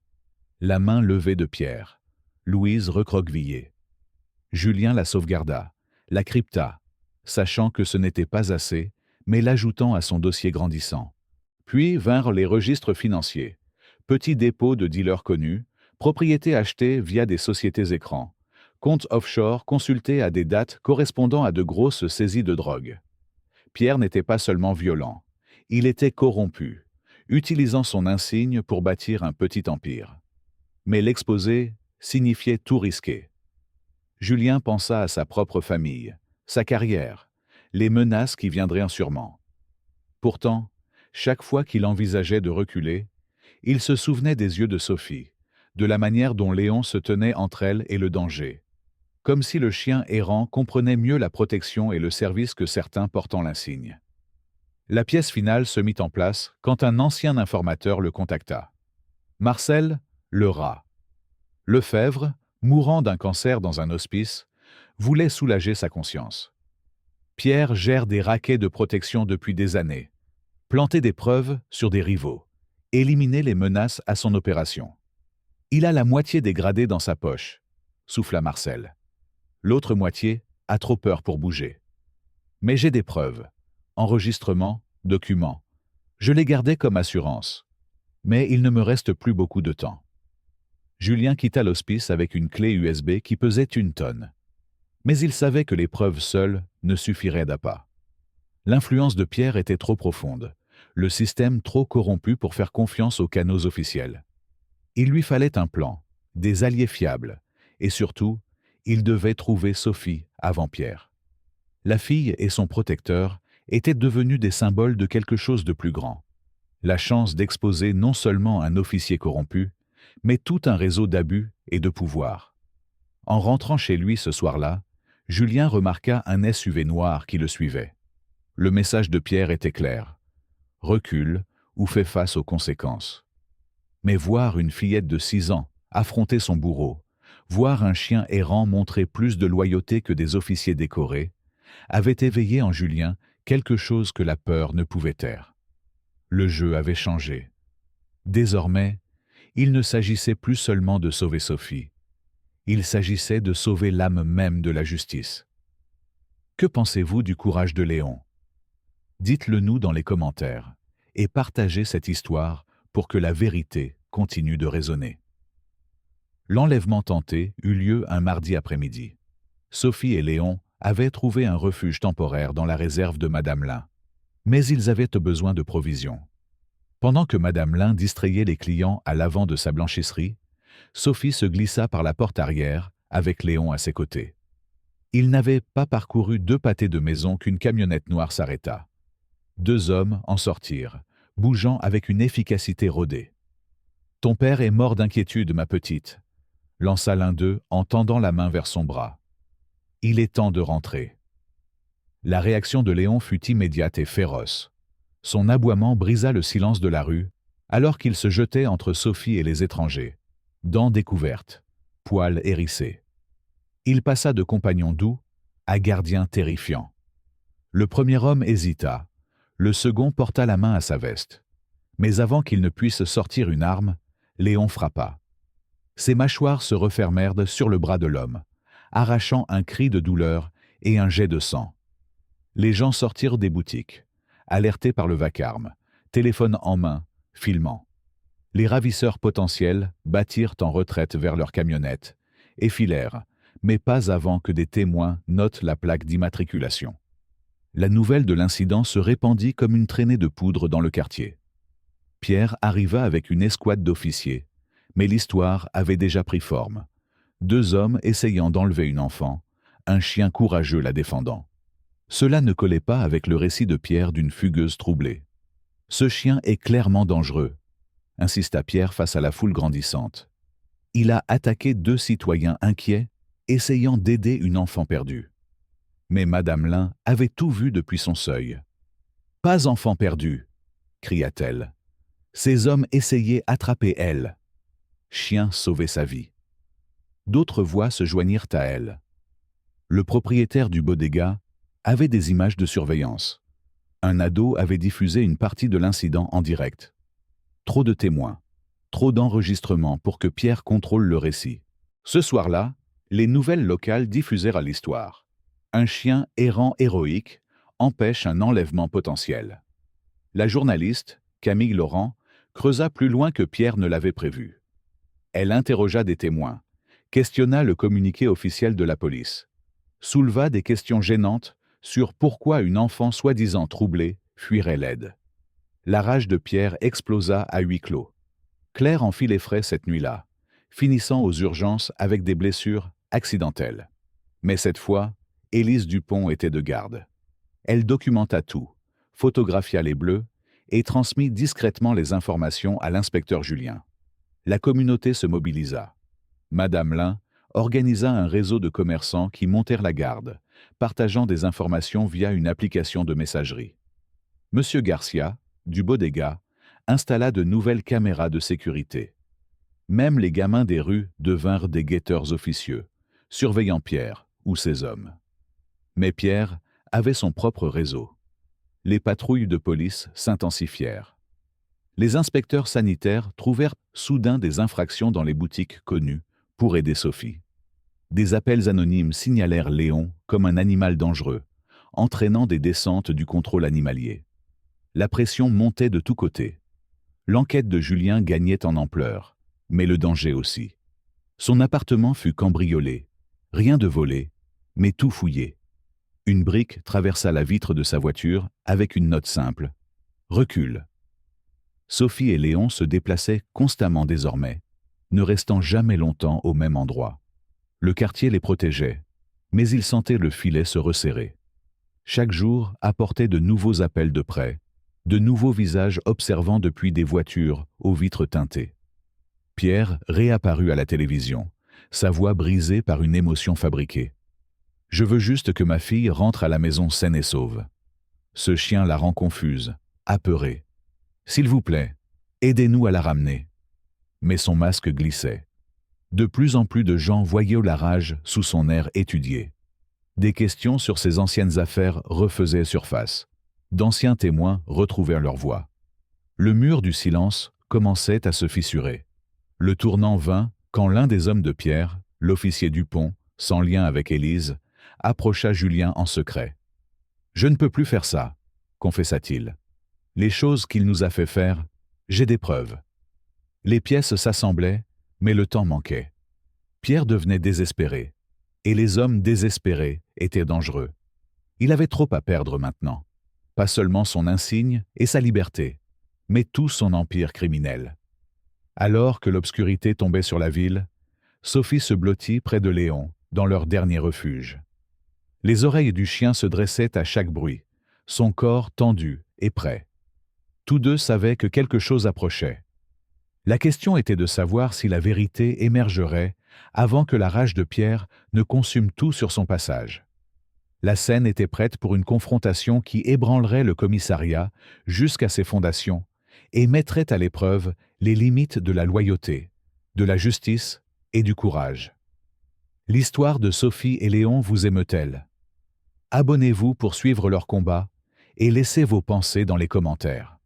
La main levée de Pierre, Louise recroquevillée. Julien la sauvegarda, la crypta, sachant que ce n'était pas assez, mais l'ajoutant à son dossier grandissant. Puis vinrent les registres financiers, petits dépôts de dealers connus, propriétés achetées via des sociétés écrans, comptes offshore consultés à des dates correspondant à de grosses saisies de drogue. Pierre n'était pas seulement violent, il était corrompu, utilisant son insigne pour bâtir un petit empire. Mais l'exposé signifiait tout risquer. Julien pensa à sa propre famille, sa carrière, les menaces qui viendraient sûrement. Pourtant, chaque fois qu'il envisageait de reculer, il se souvenait des yeux de Sophie, de la manière dont Léon se tenait entre elle et le danger, comme si le chien errant comprenait mieux la protection et le service que certains portant l'insigne. La pièce finale se mit en place quand un ancien informateur le contacta. Marcel, le rat. Lefebvre, mourant d'un cancer dans un hospice, voulait soulager sa conscience. Pierre gère des raquets de protection depuis des années, planter des preuves sur des rivaux, éliminer les menaces à son opération. Il a la moitié des gradés dans sa poche, souffla Marcel. L'autre moitié a trop peur pour bouger. Mais j'ai des preuves, enregistrements, documents. Je les gardais comme assurance. Mais il ne me reste plus beaucoup de temps. Julien quitta l'hospice avec une clé USB qui pesait 1 tonne. Mais il savait que les preuves seules ne suffiraient pas. L'influence de Pierre était trop profonde, le système trop corrompu pour faire confiance aux canaux officiels. Il lui fallait un plan, des alliés fiables, et surtout, il devait trouver Sophie avant Pierre. La fille et son protecteur étaient devenus des symboles de quelque chose de plus grand. La chance d'exposer non seulement un officier corrompu, mais tout un réseau d'abus et de pouvoir. En rentrant chez lui ce soir-là, Julien remarqua un SUV noir qui le suivait. Le message de Pierre était clair. Recule ou fais face aux conséquences. Mais voir une fillette de 6 ans affronter son bourreau, voir un chien errant montrer plus de loyauté que des officiers décorés, avait éveillé en Julien quelque chose que la peur ne pouvait taire. Le jeu avait changé. Désormais, il ne s'agissait plus seulement de sauver Sophie. Il s'agissait de sauver l'âme même de la justice. Que pensez-vous du courage de Léon? Dites-le nous dans les commentaires et partagez cette histoire pour que la vérité continue de résonner. L'enlèvement tenté eut lieu un mardi après-midi. Sophie et Léon avaient trouvé un refuge temporaire dans la réserve de Madame Lin. Mais ils avaient besoin de provisions. Pendant que Madame Lin distrayait les clients à l'avant de sa blanchisserie, Sophie se glissa par la porte arrière avec Léon à ses côtés. Ils n'avaient pas parcouru 2 pâtés de maison qu'une camionnette noire s'arrêta. 2 hommes en sortirent, bougeant avec une efficacité rodée. « Ton père est mort d'inquiétude, ma petite », lança l'un d'eux en tendant la main vers son bras. « Il est temps de rentrer. » La réaction de Léon fut immédiate et féroce. Son aboiement brisa le silence de la rue, alors qu'il se jetait entre Sophie et les étrangers, dents découvertes, poils hérissés. Il passa de compagnon doux à gardien terrifiant. Le premier homme hésita, le second porta la main à sa veste. Mais avant qu'il ne puisse sortir une arme, Léon frappa. Ses mâchoires se refermèrent sur le bras de l'homme, arrachant un cri de douleur et un jet de sang. Les gens sortirent des boutiques, alertés par le vacarme, téléphone en main, filmant. Les ravisseurs potentiels battirent en retraite vers leur camionnette et filèrent, mais pas avant que des témoins notent la plaque d'immatriculation. La nouvelle de l'incident se répandit comme une traînée de poudre dans le quartier. Pierre arriva avec une escouade d'officiers, mais l'histoire avait déjà pris forme. 2 hommes essayant d'enlever une enfant, un chien courageux la défendant. Cela ne collait pas avec le récit de Pierre d'une fugueuse troublée. « Ce chien est clairement dangereux », insista Pierre face à la foule grandissante. Il a attaqué 2 citoyens inquiets, essayant d'aider une enfant perdue. Mais Madame Lin avait tout vu depuis son seuil. « Pas enfant perdu !» cria-t-elle. Ces hommes essayaient d'attraper elle. Chien sauvait sa vie. D'autres voix se joignirent à elle. Le propriétaire du bodega avait des images de surveillance. Un ado avait diffusé une partie de l'incident en direct. Trop de témoins, trop d'enregistrements pour que Pierre contrôle le récit. Ce soir-là, les nouvelles locales diffusèrent à l'histoire. Un chien errant héroïque empêche un enlèvement potentiel. La journaliste, Camille Laurent, creusa plus loin que Pierre ne l'avait prévu. Elle interrogea des témoins, questionna le communiqué officiel de la police, souleva des questions gênantes sur pourquoi une enfant soi-disant troublée fuirait l'aide. La rage de Pierre explosa à huis clos. Claire en fit les frais cette nuit-là, finissant aux urgences avec des blessures accidentelles. Mais cette fois, Élise Dupont était de garde. Elle documenta tout, photographia les bleus et transmit discrètement les informations à l'inspecteur Julien. La communauté se mobilisa. Madame Lin organisa un réseau de commerçants qui montèrent la garde, partageant des informations via une application de messagerie. Monsieur Garcia, du bodega, installa de nouvelles caméras de sécurité. Même les gamins des rues devinrent des guetteurs officieux, surveillant Pierre ou ses hommes. Mais Pierre avait son propre réseau. Les patrouilles de police s'intensifièrent. Les inspecteurs sanitaires trouvèrent soudain des infractions dans les boutiques connues pour aider Sophie. Des appels anonymes signalèrent Léon comme un animal dangereux, entraînant des descentes du contrôle animalier. La pression montait de tous côtés. L'enquête de Julien gagnait en ampleur, mais le danger aussi. Son appartement fut cambriolé. Rien de volé, mais tout fouillé. Une brique traversa la vitre de sa voiture avec une note simple. « Recule ». Sophie et Léon se déplaçaient constamment désormais, ne restant jamais longtemps au même endroit. Le quartier les protégeait, mais ils sentaient le filet se resserrer. Chaque jour apportait de nouveaux appels de près, de nouveaux visages observant depuis des voitures aux vitres teintées. Pierre réapparut à la télévision, sa voix brisée par une émotion fabriquée. « Je veux juste que ma fille rentre à la maison saine et sauve. Ce chien la rend confuse, apeurée. S'il vous plaît, aidez-nous à la ramener. » Mais son masque glissait. De plus en plus de gens voyaient la rage sous son air étudié. Des questions sur ses anciennes affaires refaisaient surface. D'anciens témoins retrouvèrent leur voix. Le mur du silence commençait à se fissurer. Le tournant vint quand l'un des hommes de Pierre, l'officier Dupont, sans lien avec Élise, approcha Julien en secret. « Je ne peux plus faire ça », confessa-t-il. « Les choses qu'il nous a fait faire, j'ai des preuves. » Les pièces s'assemblaient, mais le temps manquait. Pierre devenait désespéré, et les hommes désespérés étaient dangereux. Il avait trop à perdre maintenant. Pas seulement son insigne et sa liberté, mais tout son empire criminel. Alors que l'obscurité tombait sur la ville, Sophie se blottit près de Léon, dans leur dernier refuge. Les oreilles du chien se dressaient à chaque bruit, son corps tendu et prêt. Tous deux savaient que quelque chose approchait. La question était de savoir si la vérité émergerait avant que la rage de Pierre ne consume tout sur son passage. La scène était prête pour une confrontation qui ébranlerait le commissariat jusqu'à ses fondations et mettrait à l'épreuve les limites de la loyauté, de la justice et du courage. L'histoire de Sophie et Léon vous émeut-elle? Abonnez-vous pour suivre leur combat et laissez vos pensées dans les commentaires.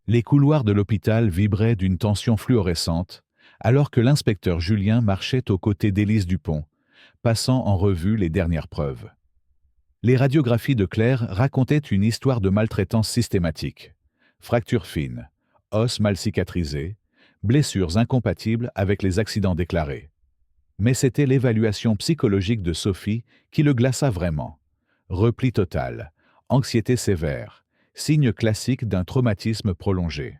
Les couloirs de l'hôpital vibraient d'une tension fluorescente alors que l'inspecteur Julien marchait aux côtés d'Élise Dupont, passant en revue les dernières preuves. Les radiographies de Claire racontaient une histoire de maltraitance systématique. Fractures fines, os mal cicatrisés, blessures incompatibles avec les accidents déclarés. Mais c'était l'évaluation psychologique de Sophie qui le glaça vraiment. Repli total, anxiété sévère, signe classique d'un traumatisme prolongé.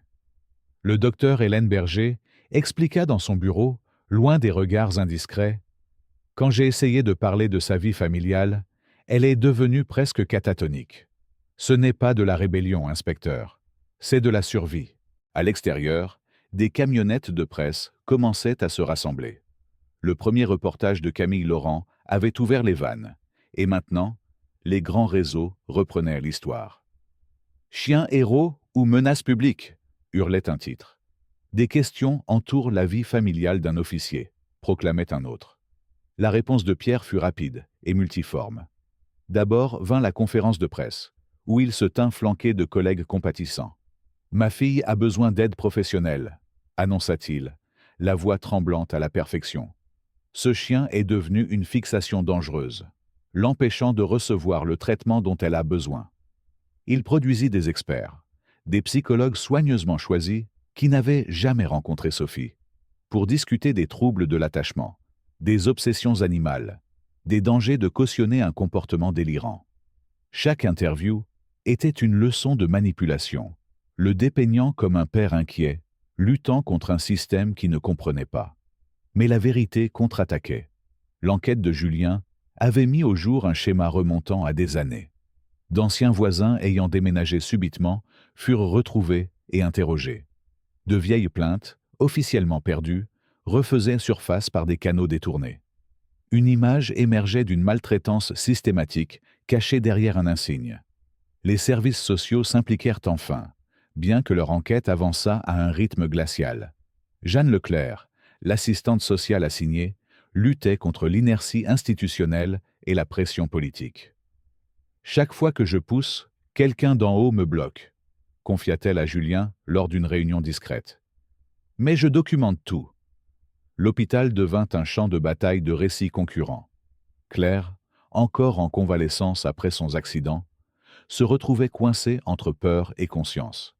Le docteur Hélène Berger expliqua dans son bureau, loin des regards indiscrets, « Quand j'ai essayé de parler de sa vie familiale, elle est devenue presque catatonique. Ce n'est pas de la rébellion, inspecteur. C'est de la survie. » À l'extérieur, des camionnettes de presse commençaient à se rassembler. Le premier reportage de Camille Laurent avait ouvert les vannes. Et maintenant, les grands réseaux reprenaient l'histoire. « Chien héros ou menace publique ?» hurlait un titre. « Des questions entourent la vie familiale d'un officier », proclamait un autre. La réponse de Pierre fut rapide et multiforme. D'abord vint la conférence de presse, où il se tint flanqué de collègues compatissants. « Ma fille a besoin d'aide professionnelle », annonça-t-il, la voix tremblante à la perfection. Ce chien est devenu une fixation dangereuse, l'empêchant de recevoir le traitement dont elle a besoin. Il produisit des experts, des psychologues soigneusement choisis qui n'avaient jamais rencontré Sophie, pour discuter des troubles de l'attachement, des obsessions animales, des dangers de cautionner un comportement délirant. Chaque interview était une leçon de manipulation, le dépeignant comme un père inquiet, luttant contre un système qui ne comprenait pas. Mais la vérité contre-attaquait. L'enquête de Julien avait mis au jour un schéma remontant à des années. D'anciens voisins ayant déménagé subitement furent retrouvés et interrogés. De vieilles plaintes, officiellement perdues, refaisaient surface par des canaux détournés. Une image émergeait d'une maltraitance systématique cachée derrière un insigne. Les services sociaux s'impliquèrent enfin, bien que leur enquête avançât à un rythme glacial. Jeanne Leclerc, l'assistante sociale assignée, luttait contre l'inertie institutionnelle et la pression politique. « Chaque fois que je pousse, quelqu'un d'en haut me bloque », confia-t-elle à Julien lors d'une réunion discrète. « Mais je documente tout. » L'hôpital devint un champ de bataille de récits concurrents. Claire, encore en convalescence après son accident, se retrouvait coincée entre peur et conscience.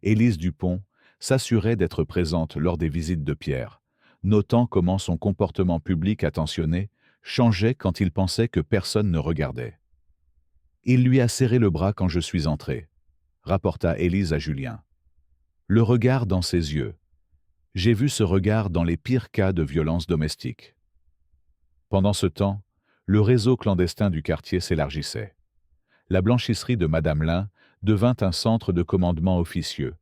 Élise Dupont s'assurait d'être présente lors des visites de Pierre, notant comment son comportement public attentionné changeait quand il pensait que personne ne regardait. « Il lui a serré le bras quand je suis entré », rapporta Élise à Julien. Le regard dans ses yeux. J'ai vu ce regard dans les pires cas de violence domestique. Pendant ce temps, le réseau clandestin du quartier s'élargissait. La blanchisserie de Madame Lin devint un centre de commandement officieux,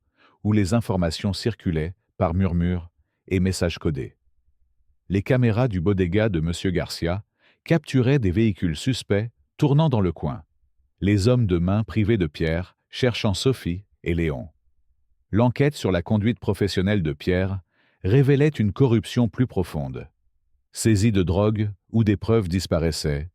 où les informations circulaient par murmures et messages codés. Les caméras du bodega de M. Garcia capturaient des véhicules suspects tournant dans le coin, les hommes de main privés de Pierre cherchant Sophie et Léon. L'enquête sur la conduite professionnelle de Pierre révélait une corruption plus profonde. Saisie de drogue ou des preuves disparaissaient,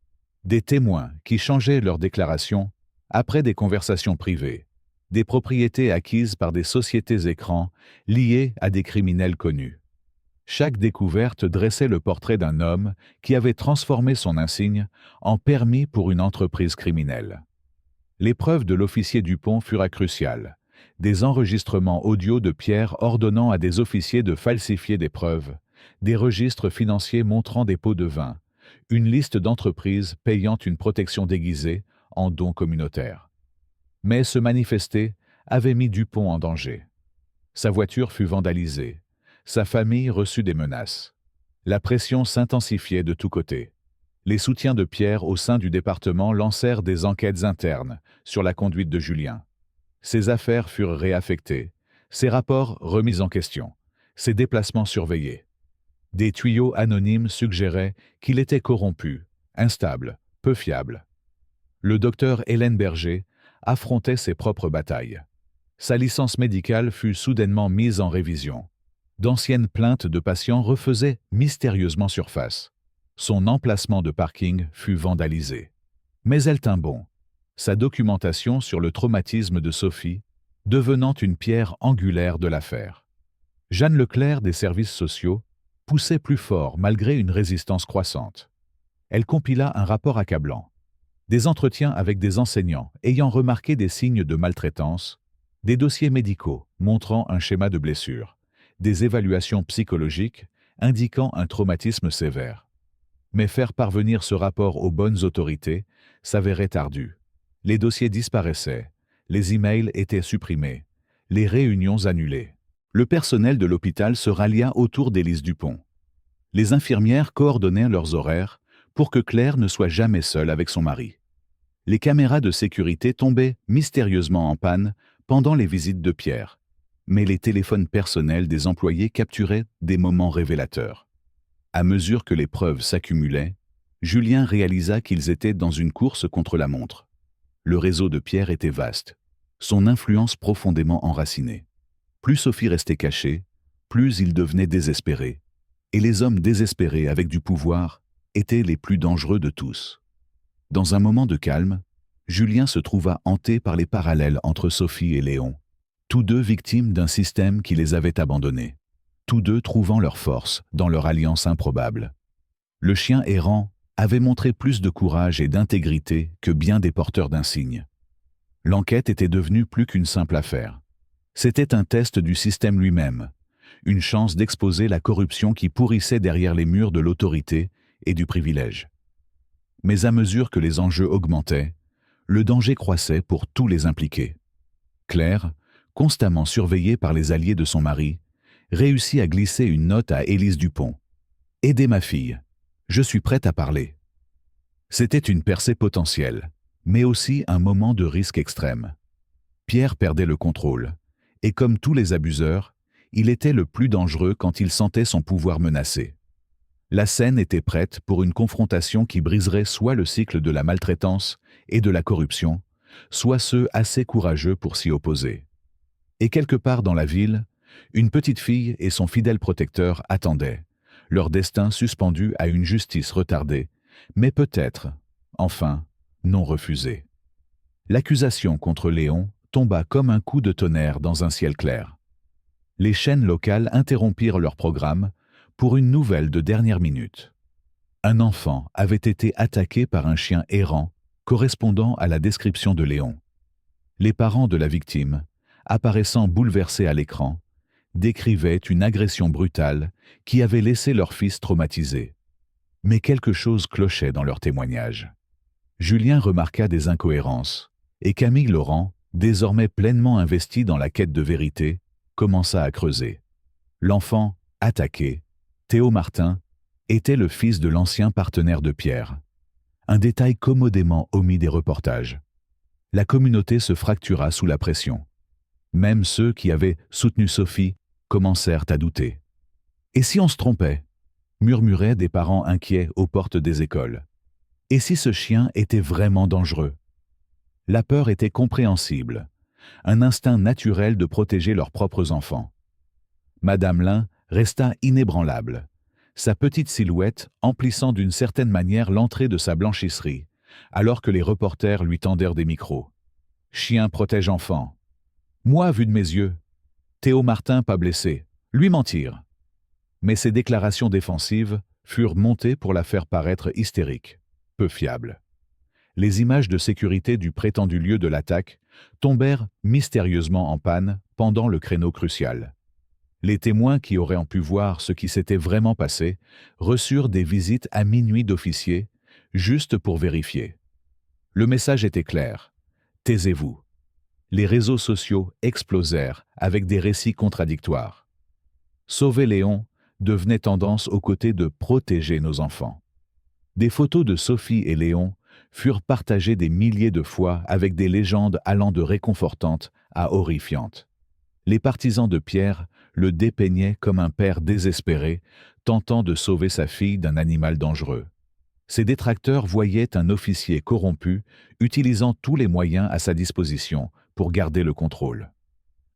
des témoins qui changeaient leurs déclarations après des conversations privées, des propriétés acquises par des sociétés écrans liées à des criminels connus. Chaque découverte dressait le portrait d'un homme qui avait transformé son insigne en permis pour une entreprise criminelle. Les preuves de l'officier Dupont furent cruciales. Des enregistrements audio de Pierre ordonnant à des officiers de falsifier des preuves, des registres financiers montrant des pots de vin, une liste d'entreprises payant une protection déguisée en dons communautaires. Mais se manifester avait mis Dupont en danger. Sa voiture fut vandalisée, sa famille reçut des menaces. La pression s'intensifiait de tous côtés. Les soutiens de Pierre au sein du département lancèrent des enquêtes internes sur la conduite de Julien. Ses affaires furent réaffectées, ses rapports remis en question, ses déplacements surveillés. Des tuyaux anonymes suggéraient qu'il était corrompu, instable, peu fiable. Le docteur Hélène Berger affrontait ses propres batailles. Sa licence médicale fut soudainement mise en révision. D'anciennes plaintes de patients refaisaient mystérieusement surface. Son emplacement de parking fut vandalisé. Mais elle tint bon. Sa documentation sur le traumatisme de Sophie, devenant une pierre angulaire de l'affaire. Jeanne Leclerc des services sociaux poussait plus fort malgré une résistance croissante. Elle compila un rapport accablant. Des entretiens avec des enseignants ayant remarqué des signes de maltraitance, des dossiers médicaux montrant un schéma de blessure, des évaluations psychologiques indiquant un traumatisme sévère. Mais faire parvenir ce rapport aux bonnes autorités s'avérait ardu. Les dossiers disparaissaient, les emails étaient supprimés, les réunions annulées. Le personnel de l'hôpital se rallia autour d'Élise Dupont. Les infirmières coordonnèrent leurs horaires pour que Claire ne soit jamais seule avec son mari. Les caméras de sécurité tombaient mystérieusement en panne pendant les visites de Pierre, mais les téléphones personnels des employés capturaient des moments révélateurs. À mesure que les preuves s'accumulaient, Julien réalisa qu'ils étaient dans une course contre la montre. Le réseau de Pierre était vaste, son influence profondément enracinée. Plus Sophie restait cachée, plus il devenait désespéré. Et les hommes désespérés avec du pouvoir étaient les plus dangereux de tous. Dans un moment de calme, Julien se trouva hanté par les parallèles entre Sophie et Léon, tous deux victimes d'un système qui les avait abandonnés, tous deux trouvant leur force dans leur alliance improbable. Le chien errant avait montré plus de courage et d'intégrité que bien des porteurs d'insignes. L'enquête était devenue plus qu'une simple affaire. C'était un test du système lui-même, une chance d'exposer la corruption qui pourrissait derrière les murs de l'autorité et du privilège. Mais à mesure que les enjeux augmentaient, le danger croissait pour tous les impliqués. Claire, constamment surveillée par les alliés de son mari, réussit à glisser une note à Élise Dupont. « Aidez ma fille, je suis prête à parler. » C'était une percée potentielle, mais aussi un moment de risque extrême. Pierre perdait le contrôle, et comme tous les abuseurs, il était le plus dangereux quand il sentait son pouvoir menacé. La scène était prête pour une confrontation qui briserait soit le cycle de la maltraitance et de la corruption, soit ceux assez courageux pour s'y opposer. Et quelque part dans la ville, une petite fille et son fidèle protecteur attendaient, leur destin suspendu à une justice retardée, mais peut-être, enfin, non refusée. L'accusation contre Léon tomba comme un coup de tonnerre dans un ciel clair. Les chaînes locales interrompirent leur programme pour une nouvelle de dernière minute. Un enfant avait été attaqué par un chien errant correspondant à la description de Léon. Les parents de la victime, apparaissant bouleversés à l'écran, décrivaient une agression brutale qui avait laissé leur fils traumatisé. Mais quelque chose clochait dans leur témoignage. Julien remarqua des incohérences, et Camille Laurent, désormais pleinement investi dans la quête de vérité, commença à creuser. L'enfant, attaqué, Théo Martin, était le fils de l'ancien partenaire de Pierre. Un détail commodément omis des reportages. La communauté se fractura sous la pression. Même ceux qui avaient soutenu Sophie commencèrent à douter. « Et si on se trompait ?» murmuraient des parents inquiets aux portes des écoles. « Et si ce chien était vraiment dangereux ?» La peur était compréhensible, un instinct naturel de protéger leurs propres enfants. Madame Lin resta inébranlable, sa petite silhouette emplissant d'une certaine manière l'entrée de sa blanchisserie, alors que les reporters lui tendèrent des micros. « Chien protège enfant. Moi, vu de mes yeux. Théo Martin pas blessé. Lui mentir. » Mais ces déclarations défensives furent montées pour la faire paraître hystérique, peu fiable. Les images de sécurité du prétendu lieu de l'attaque tombèrent mystérieusement en panne pendant le créneau crucial. Les témoins qui auraient pu voir ce qui s'était vraiment passé reçurent des visites à minuit d'officiers, juste pour vérifier. Le message était clair. Taisez-vous. Les réseaux sociaux explosèrent avec des récits contradictoires. Sauver Léon devenait tendance aux côtés de protéger nos enfants. Des photos de Sophie et Léon furent partagées des milliers de fois avec des légendes allant de réconfortantes à horrifiantes. Les partisans de Pierre le dépeignaient comme un père désespéré, tentant de sauver sa fille d'un animal dangereux. Ses détracteurs voyaient un officier corrompu utilisant tous les moyens à sa disposition pour garder le contrôle.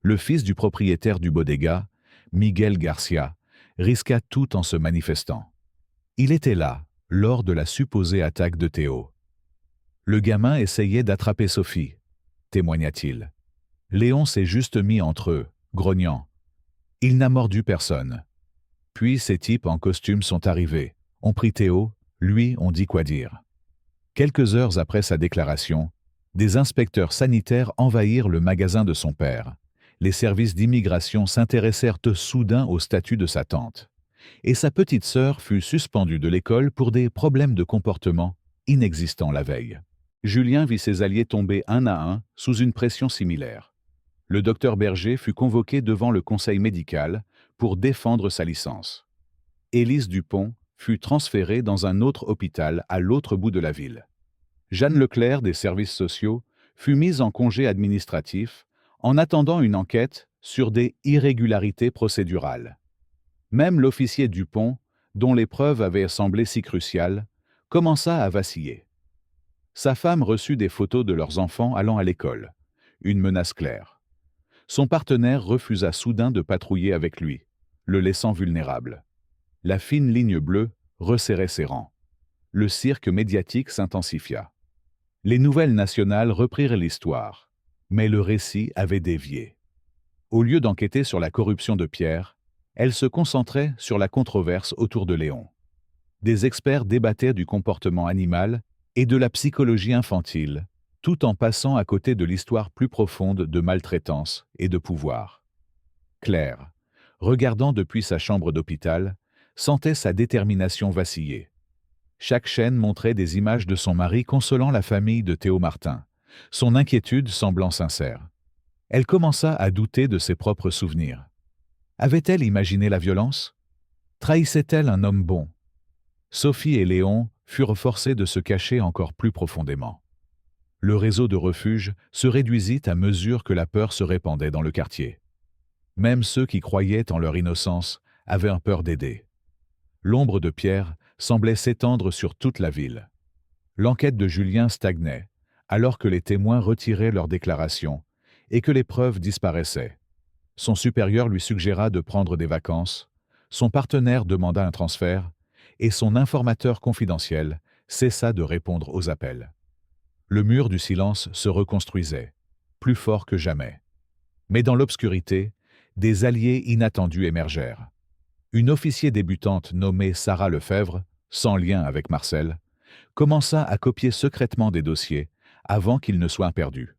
Le fils du propriétaire du bodega, Miguel Garcia, risqua tout en se manifestant. Il était là, lors de la supposée attaque de Théo. Le gamin essayait d'attraper Sophie, témoigna-t-il. Léon s'est juste mis entre eux, grognant. Il n'a mordu personne. Puis ces types en costume sont arrivés, ont pris Théo, lui ont dit quoi dire. Quelques heures après sa déclaration, des inspecteurs sanitaires envahirent le magasin de son père. Les services d'immigration s'intéressèrent soudain au statut de sa tante. Et sa petite sœur fut suspendue de l'école pour des problèmes de comportement inexistants la veille. Julien vit ses alliés tomber un à un sous une pression similaire. Le docteur Berger fut convoqué devant le conseil médical pour défendre sa licence. Élise Dupont fut transférée dans un autre hôpital à l'autre bout de la ville. Jeanne Leclerc des services sociaux fut mise en congé administratif en attendant une enquête sur des irrégularités procédurales. Même l'officier Dupont, dont les preuves avaient semblé si cruciales, commença à vaciller. Sa femme reçut des photos de leurs enfants allant à l'école, une menace claire. Son partenaire refusa soudain de patrouiller avec lui, le laissant vulnérable. La fine ligne bleue resserrait ses rangs. Le cirque médiatique s'intensifia. Les nouvelles nationales reprirent l'histoire, mais le récit avait dévié. Au lieu d'enquêter sur la corruption de Pierre, elle se concentrait sur la controverse autour de Léon. Des experts débattaient du comportement animal et de la psychologie infantile, tout en passant à côté de l'histoire plus profonde de maltraitance et de pouvoir. Claire, regardant depuis sa chambre d'hôpital, sentait sa détermination vaciller. Chaque chaîne montrait des images de son mari consolant la famille de Théo Martin, son inquiétude semblant sincère. Elle commença à douter de ses propres souvenirs. Avait-elle imaginé la violence? Trahissait-elle un homme bon? Sophie et Léon furent forcés de se cacher encore plus profondément. Le réseau de refuge se réduisit à mesure que la peur se répandait dans le quartier. Même ceux qui croyaient en leur innocence avaient un peur d'aider. L'ombre de Pierre semblait s'étendre sur toute la ville. L'enquête de Julien stagnait, alors que les témoins retiraient leurs déclarations et que les preuves disparaissaient. Son supérieur lui suggéra de prendre des vacances, son partenaire demanda un transfert, et son informateur confidentiel cessa de répondre aux appels. Le mur du silence se reconstruisait, plus fort que jamais. Mais dans l'obscurité, des alliés inattendus émergèrent. Une officier débutante nommée Sarah Lefebvre, sans lien avec Marcel, commença à copier secrètement des dossiers avant qu'ils ne soient perdus.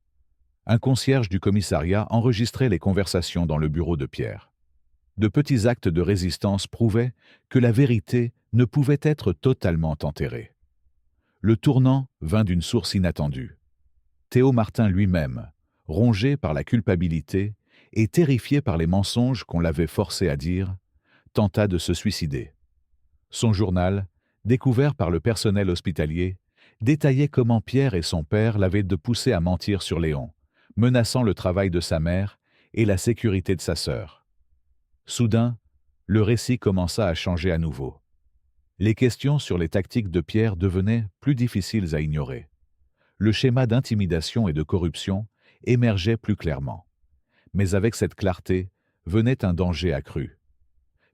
Un concierge du commissariat enregistrait les conversations dans le bureau de Pierre. De petits actes de résistance prouvaient que la vérité ne pouvait être totalement enterrée. Le tournant vint d'une source inattendue. Théo Martin lui-même, rongé par la culpabilité et terrifié par les mensonges qu'on l'avait forcé à dire, tenta de se suicider. Son journal, découvert par le personnel hospitalier, détaillait comment Pierre et son père l'avaient poussé à mentir sur Léon, menaçant le travail de sa mère et la sécurité de sa sœur. Soudain, le récit commença à changer à nouveau. Les questions sur les tactiques de Pierre devenaient plus difficiles à ignorer. Le schéma d'intimidation et de corruption émergeait plus clairement. Mais avec cette clarté venait un danger accru.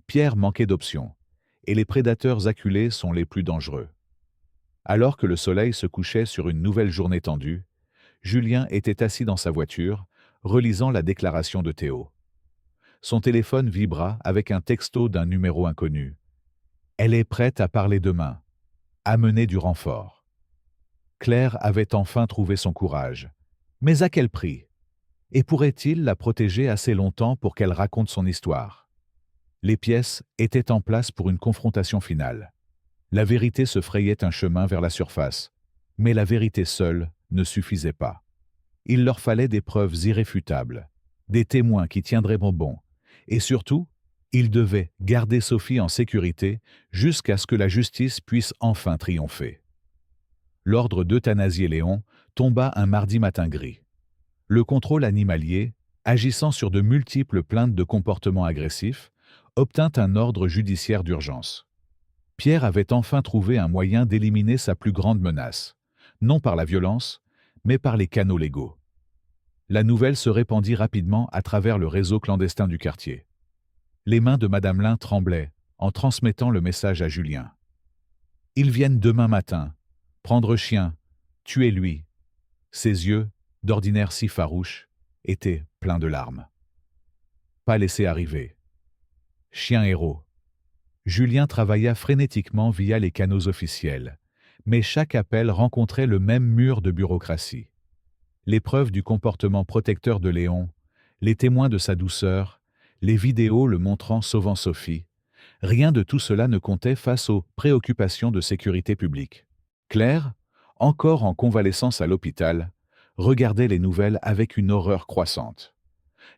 Pierre manquait d'options, et les prédateurs acculés sont les plus dangereux. Alors que le soleil se couchait sur une nouvelle journée tendue, Julien était assis dans sa voiture, relisant la déclaration de Théo. Son téléphone vibra avec un texto d'un numéro inconnu. « Elle est prête à parler demain. Amener du renfort. » Claire avait enfin trouvé son courage. Mais à quel prix? Et pourrait-il la protéger assez longtemps pour qu'elle raconte son histoire? Les pièces étaient en place pour une confrontation finale. La vérité se frayait un chemin vers la surface, mais la vérité seule ne suffisait pas. Il leur fallait des preuves irréfutables, des témoins qui tiendraient bon, et surtout, ils devaient garder Sophie en sécurité jusqu'à ce que la justice puisse enfin triompher. L'ordre d'euthanasier Léon tomba un mardi matin gris. Le contrôle animalier, agissant sur de multiples plaintes de comportement agressif, obtint un ordre judiciaire d'urgence. Pierre avait enfin trouvé un moyen d'éliminer sa plus grande menace, non par la violence, mais par les canaux légaux. La nouvelle se répandit rapidement à travers le réseau clandestin du quartier. Les mains de Madame Lin tremblaient en transmettant le message à Julien. Ils viennent demain matin. Prendre chien. Tuer lui. Ses yeux, d'ordinaire si farouches, étaient pleins de larmes. Pas laissé arriver. Chien héros. Julien travailla frénétiquement via les canaux officiels, mais chaque appel rencontrait le même mur de bureaucratie. Les preuves du comportement protecteur de Léon, les témoins de sa douceur, les vidéos le montrant sauvant Sophie, rien de tout cela ne comptait face aux préoccupations de sécurité publique. Claire, encore en convalescence à l'hôpital, regardait les nouvelles avec une horreur croissante.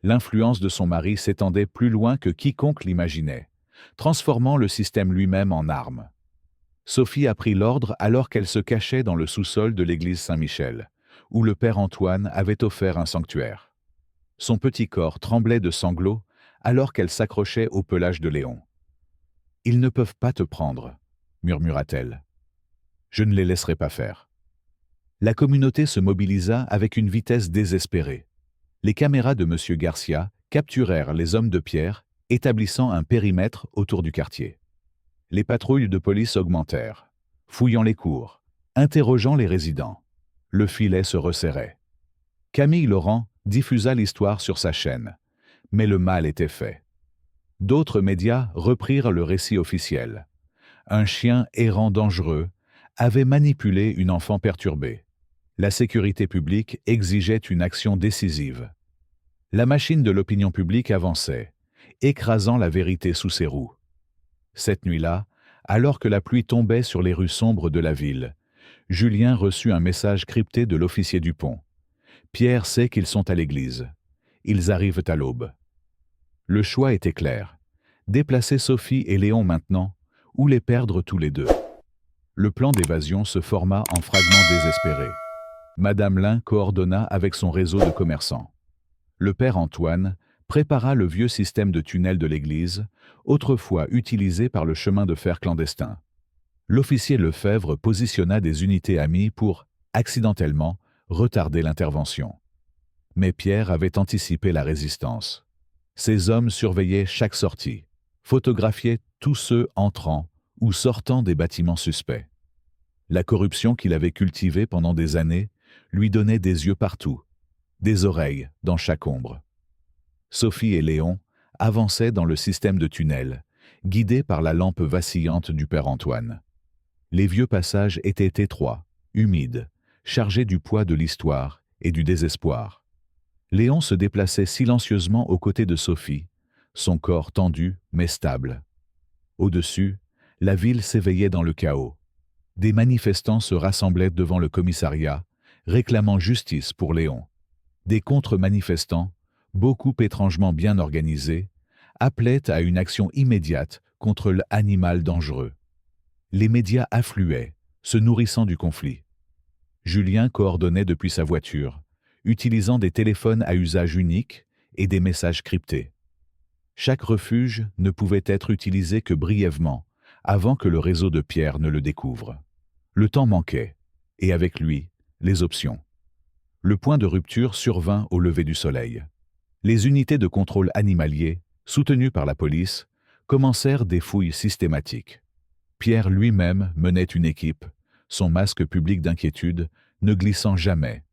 L'influence de son mari s'étendait plus loin que quiconque l'imaginait, transformant le système lui-même en arme. Sophie apprit l'ordre alors qu'elle se cachait dans le sous-sol de l'église Saint-Michel, où le père Antoine avait offert un sanctuaire. Son petit corps tremblait de sanglots alors qu'elle s'accrochait au pelage de Léon. « Ils ne peuvent pas te prendre, » murmura-t-elle. « Je ne les laisserai pas faire. » La communauté se mobilisa avec une vitesse désespérée. Les caméras de M. Garcia capturèrent les hommes de Pierre, établissant un périmètre autour du quartier. Les patrouilles de police augmentèrent, fouillant les cours, interrogeant les résidents. Le filet se resserrait. Camille Laurent diffusa l'histoire sur sa chaîne, mais le mal était fait. D'autres médias reprirent le récit officiel. Un chien errant dangereux avait manipulé une enfant perturbée. La sécurité publique exigeait une action décisive. La machine de l'opinion publique avançait, écrasant la vérité sous ses roues. Cette nuit-là, alors que la pluie tombait sur les rues sombres de la ville, Julien reçut un message crypté de l'officier du pont. « Pierre sait qu'ils sont à l'église. Ils arrivent à l'aube. » Le choix était clair. Déplacer Sophie et Léon maintenant, ou les perdre tous les deux. Le plan d'évasion se forma en fragments désespérés. Madame Lin coordonna avec son réseau de commerçants. Le père Antoine prépara le vieux système de tunnel de l'église, autrefois utilisé par le chemin de fer clandestin. L'officier Lefebvre positionna des unités amies pour, accidentellement, retarder l'intervention. Mais Pierre avait anticipé la résistance. Ses hommes surveillaient chaque sortie, photographiaient tous ceux entrant ou sortant des bâtiments suspects. La corruption qu'il avait cultivée pendant des années lui donnait des yeux partout, des oreilles dans chaque ombre. Sophie et Léon avançaient dans le système de tunnel, guidés par la lampe vacillante du père Antoine. Les vieux passages étaient étroits, humides, chargés du poids de l'histoire et du désespoir. Léon se déplaçait silencieusement aux côtés de Sophie, son corps tendu mais stable. Au-dessus, la ville s'éveillait dans le chaos. Des manifestants se rassemblaient devant le commissariat, réclamant justice pour Léon. Des contre-manifestants, beaucoup étrangement bien organisés, appelaient à une action immédiate contre l'animal dangereux. Les médias affluaient, se nourrissant du conflit. Julien coordonnait depuis sa voiture, utilisant des téléphones à usage unique et des messages cryptés. Chaque refuge ne pouvait être utilisé que brièvement, avant que le réseau de Pierre ne le découvre. Le temps manquait, et avec lui, les options. Le point de rupture survint au lever du soleil. Les unités de contrôle animalier, soutenues par la police, commencèrent des fouilles systématiques. Pierre lui-même menait une équipe, son masque public d'inquiétude ne glissant jamais,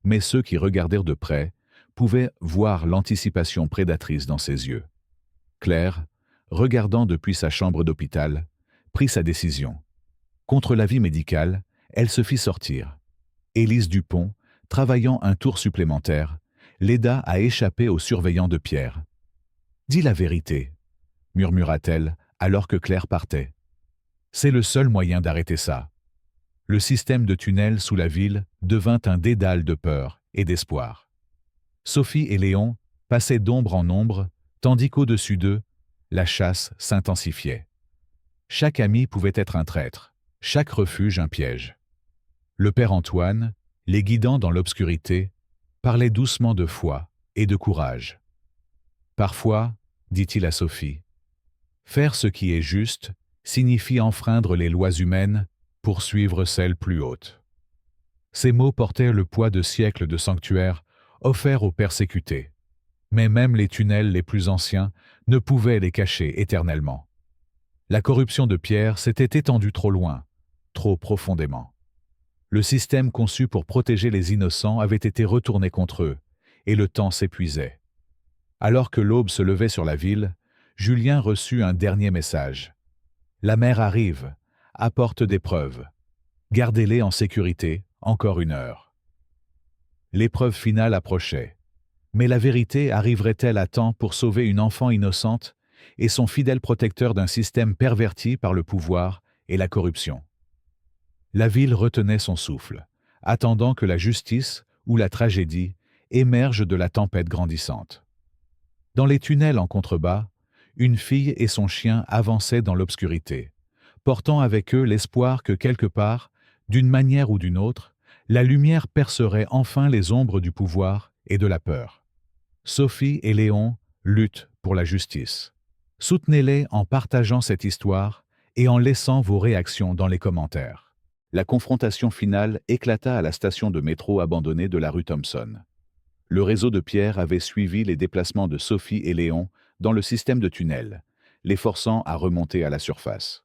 mais ceux qui regardèrent de près pouvaient voir l'anticipation prédatrice dans ses yeux. Claire, regardant depuis sa chambre d'hôpital, prit sa décision. Contre l'avis médical, elle se fit sortir. Élise Dupont, travaillant un tour supplémentaire, l'aida à échapper aux surveillants de Pierre. « Dis la vérité », murmura-t-elle alors que Claire partait. « C'est le seul moyen d'arrêter ça. » Le système de tunnel sous la ville devint un dédale de peur et d'espoir. Sophie et Léon passaient d'ombre en ombre, tandis qu'au-dessus d'eux, la chasse s'intensifiait. Chaque ami pouvait être un traître, chaque refuge un piège. Le père Antoine, les guidant dans l'obscurité, parlait doucement de foi et de courage. « Parfois, dit-il à Sophie, faire ce qui est juste signifie enfreindre les lois humaines pour suivre celles plus hautes. » Ces mots portaient le poids de siècles de sanctuaires offerts aux persécutés. Mais même les tunnels les plus anciens ne pouvaient les cacher éternellement. La corruption de Pierre s'était étendue trop loin, trop profondément. Le système conçu pour protéger les innocents avait été retourné contre eux, et le temps s'épuisait. Alors que l'aube se levait sur la ville, Julien reçut un dernier message. La mère arrive, apporte des preuves. Gardez-les en sécurité, encore 1 heure. L'épreuve finale approchait. Mais la vérité arriverait-elle à temps pour sauver une enfant innocente et son fidèle protecteur d'un système perverti par le pouvoir et la corruption? La ville retenait son souffle, attendant que la justice ou la tragédie émerge de la tempête grandissante. Dans les tunnels en contrebas, une fille et son chien avançaient dans l'obscurité, portant avec eux l'espoir que quelque part, d'une manière ou d'une autre, la lumière percerait enfin les ombres du pouvoir et de la peur. Sophie et Léon luttent pour la justice. Soutenez-les en partageant cette histoire et en laissant vos réactions dans les commentaires. La confrontation finale éclata à la station de métro abandonnée de la rue Thompson. Le réseau de Pierre avait suivi les déplacements de Sophie et Léon dans le système de tunnels, les forçant à remonter à la surface.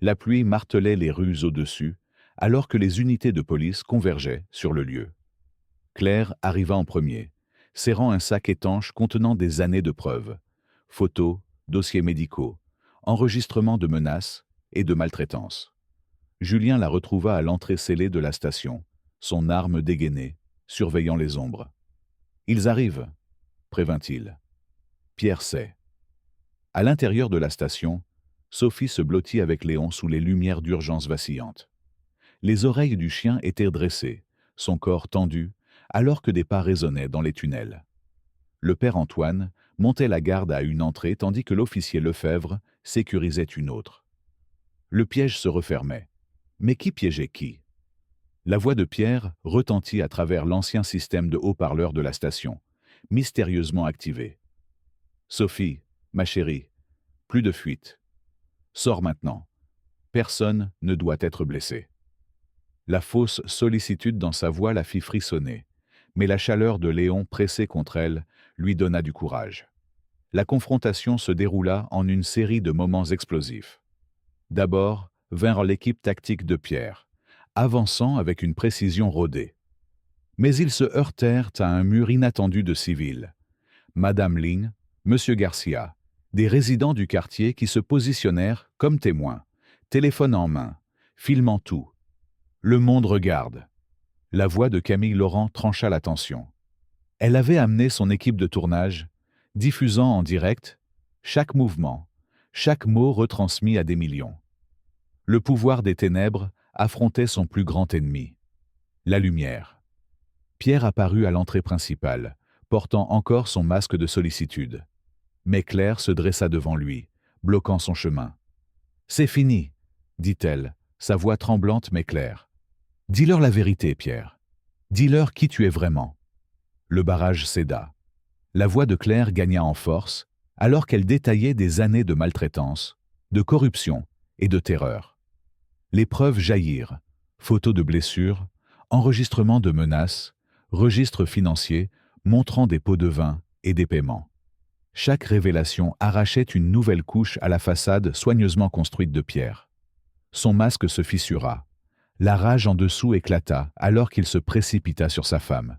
La pluie martelait les rues au-dessus, alors que les unités de police convergeaient sur le lieu. Claire arriva en premier, serrant un sac étanche contenant des années de preuves, photos, dossiers médicaux, enregistrements de menaces et de maltraitance. Julien la retrouva à l'entrée scellée de la station, son arme dégainée, surveillant les ombres. « Ils arrivent », prévint-il. Pierre sait. À l'intérieur de la station, Sophie se blottit avec Léon sous les lumières d'urgence vacillantes. Les oreilles du chien étaient dressées, son corps tendu, alors que des pas résonnaient dans les tunnels. Le père Antoine montait la garde à une entrée tandis que l'officier Lefebvre sécurisait une autre. Le piège se refermait. Mais qui piégeait qui? La voix de Pierre retentit à travers l'ancien système de haut-parleurs de la station, mystérieusement activé. « Sophie, ma chérie, plus de fuite. Sors maintenant. Personne ne doit être blessé. » La fausse sollicitude dans sa voix la fit frissonner, mais la chaleur de Léon pressé contre elle lui donna du courage. La confrontation se déroula en une série de moments explosifs. D'abord vinrent l'équipe tactique de Pierre, avançant avec une précision rodée. Mais ils se heurtèrent à un mur inattendu de civils. Madame Ling, Monsieur Garcia, des résidents du quartier qui se positionnèrent comme témoins, téléphone en main, filmant tout. Le monde regarde. La voix de Camille Laurent trancha la tension. Elle avait amené son équipe de tournage, diffusant en direct chaque mouvement, chaque mot retransmis à des millions. Le pouvoir des ténèbres affrontait son plus grand ennemi, la lumière. Pierre apparut à l'entrée principale, portant encore son masque de sollicitude. Mais Claire se dressa devant lui, bloquant son chemin. « C'est fini, » dit-elle, sa voix tremblante mais claire. « Dis-leur la vérité, Pierre. Dis-leur qui tu es vraiment. » Le barrage céda. La voix de Claire gagna en force, alors qu'elle détaillait des années de maltraitance, de corruption et de terreur. Les preuves jaillirent, photos de blessures, enregistrements de menaces, registres financiers montrant des pots de vin et des paiements. Chaque révélation arrachait une nouvelle couche à la façade soigneusement construite de pierre. Son masque se fissura. La rage en dessous éclata alors qu'il se précipita sur sa femme.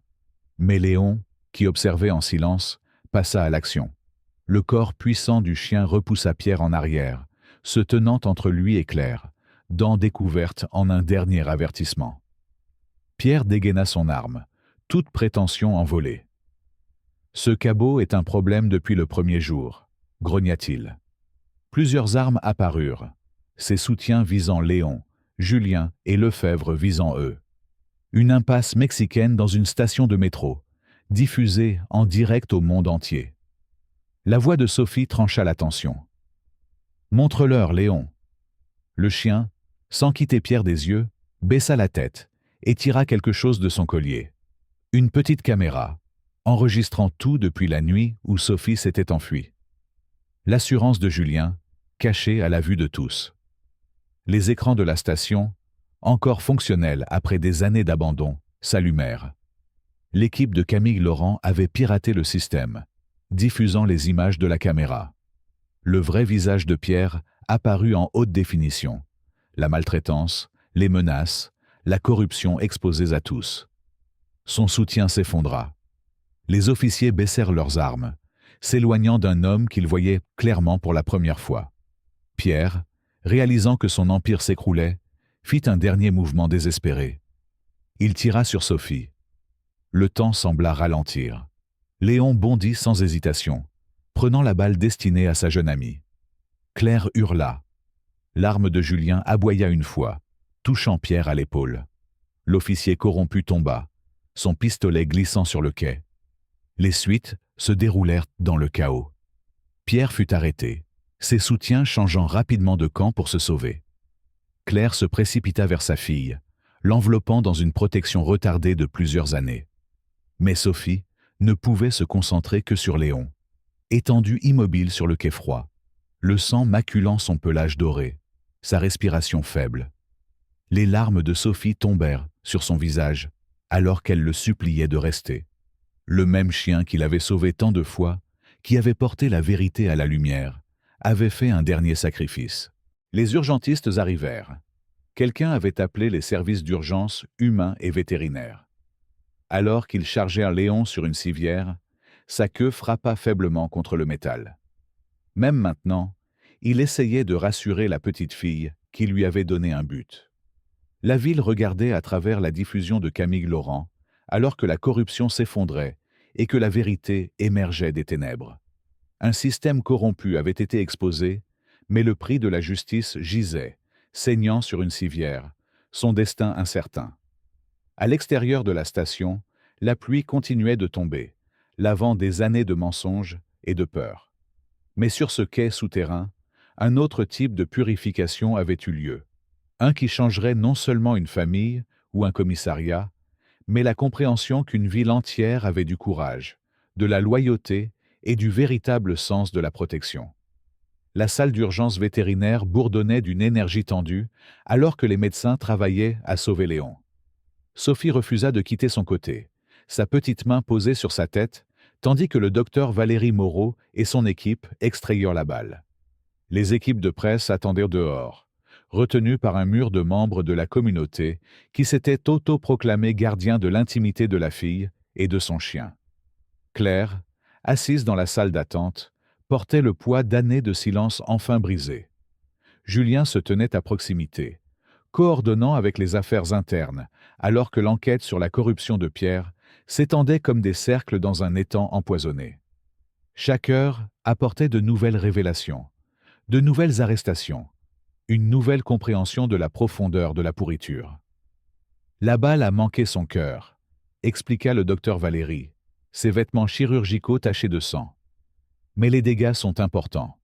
Mais Léon, qui observait en silence, passa à l'action. Le corps puissant du chien repoussa Pierre en arrière, se tenant entre lui et Claire, dents découvertes en un dernier avertissement. Pierre dégaina son arme, toute prétention envolée. « Ce cabot est un problème depuis le premier jour », grogna-t-il. Plusieurs armes apparurent, ses soutiens visant Léon, Julien et Lefebvre visant eux. Une impasse mexicaine dans une station de métro, diffusée en direct au monde entier. La voix de Sophie trancha la tension. « Montre-leur, Léon !» Le chien, sans quitter Pierre des yeux, baissa la tête et tira quelque chose de son collier. Une petite caméra, enregistrant tout depuis la nuit où Sophie s'était enfuie. L'assurance de Julien, cachée à la vue de tous. Les écrans de la station, encore fonctionnels après des années d'abandon, s'allumèrent. L'équipe de Camille Laurent avait piraté le système, diffusant les images de la caméra. Le vrai visage de Pierre apparut en haute définition. La maltraitance, les menaces, la corruption exposées à tous. Son soutien s'effondra. Les officiers baissèrent leurs armes, s'éloignant d'un homme qu'ils voyaient clairement pour la première fois. Pierre, réalisant que son empire s'écroulait, fit un dernier mouvement désespéré. Il tira sur Sophie. Le temps sembla ralentir. Léon bondit sans hésitation, prenant la balle destinée à sa jeune amie. Claire hurla. L'arme de Julien aboya une fois, touchant Pierre à l'épaule. L'officier corrompu tomba, son pistolet glissant sur le quai. Les suites se déroulèrent dans le chaos. Pierre fut arrêté, ses soutiens changeant rapidement de camp pour se sauver. Claire se précipita vers sa fille, l'enveloppant dans une protection retardée de plusieurs années. Mais Sophie ne pouvait se concentrer que sur Léon, étendu immobile sur le quai froid, le sang maculant son pelage doré, sa respiration faible. Les larmes de Sophie tombèrent sur son visage, alors qu'elle le suppliait de rester. Le même chien qui l'avait sauvé tant de fois, qui avait porté la vérité à la lumière, avait fait un dernier sacrifice. Les urgentistes arrivèrent. Quelqu'un avait appelé les services d'urgence humains et vétérinaires. Alors qu'ils chargèrent Léon sur une civière, sa queue frappa faiblement contre le métal. Même maintenant, il essayait de rassurer la petite fille qui lui avait donné un but. La ville regardait à travers la diffusion de Camille Laurent, alors que la corruption s'effondrait et que la vérité émergeait des ténèbres. Un système corrompu avait été exposé, mais le prix de la justice gisait, saignant sur une civière, son destin incertain. À l'extérieur de la station, la pluie continuait de tomber, lavant des années de mensonges et de peur. Mais sur ce quai souterrain, un autre type de purification avait eu lieu. Un qui changerait non seulement une famille ou un commissariat, mais la compréhension qu'une ville entière avait du courage, de la loyauté et du véritable sens de la protection. La salle d'urgence vétérinaire bourdonnait d'une énergie tendue alors que les médecins travaillaient à sauver Léon. Sophie refusa de quitter son côté, sa petite main posée sur sa tête, tandis que le docteur Valérie Moreau et son équipe extrairent la balle. Les équipes de presse attendirent dehors, retenues par un mur de membres de la communauté qui s'étaient autoproclamés gardiens de l'intimité de la fille et de son chien. Claire, assise dans la salle d'attente, portait le poids d'années de silence enfin brisé. Julien se tenait à proximité, coordonnant avec les affaires internes, alors que l'enquête sur la corruption de Pierre s'étendait comme des cercles dans un étang empoisonné. Chaque heure apportait de nouvelles révélations, de nouvelles arrestations, une nouvelle compréhension de la profondeur de la pourriture. La balle a manqué son cœur, expliqua le docteur Valérie, ses vêtements chirurgicaux tachés de sang. Mais les dégâts sont importants.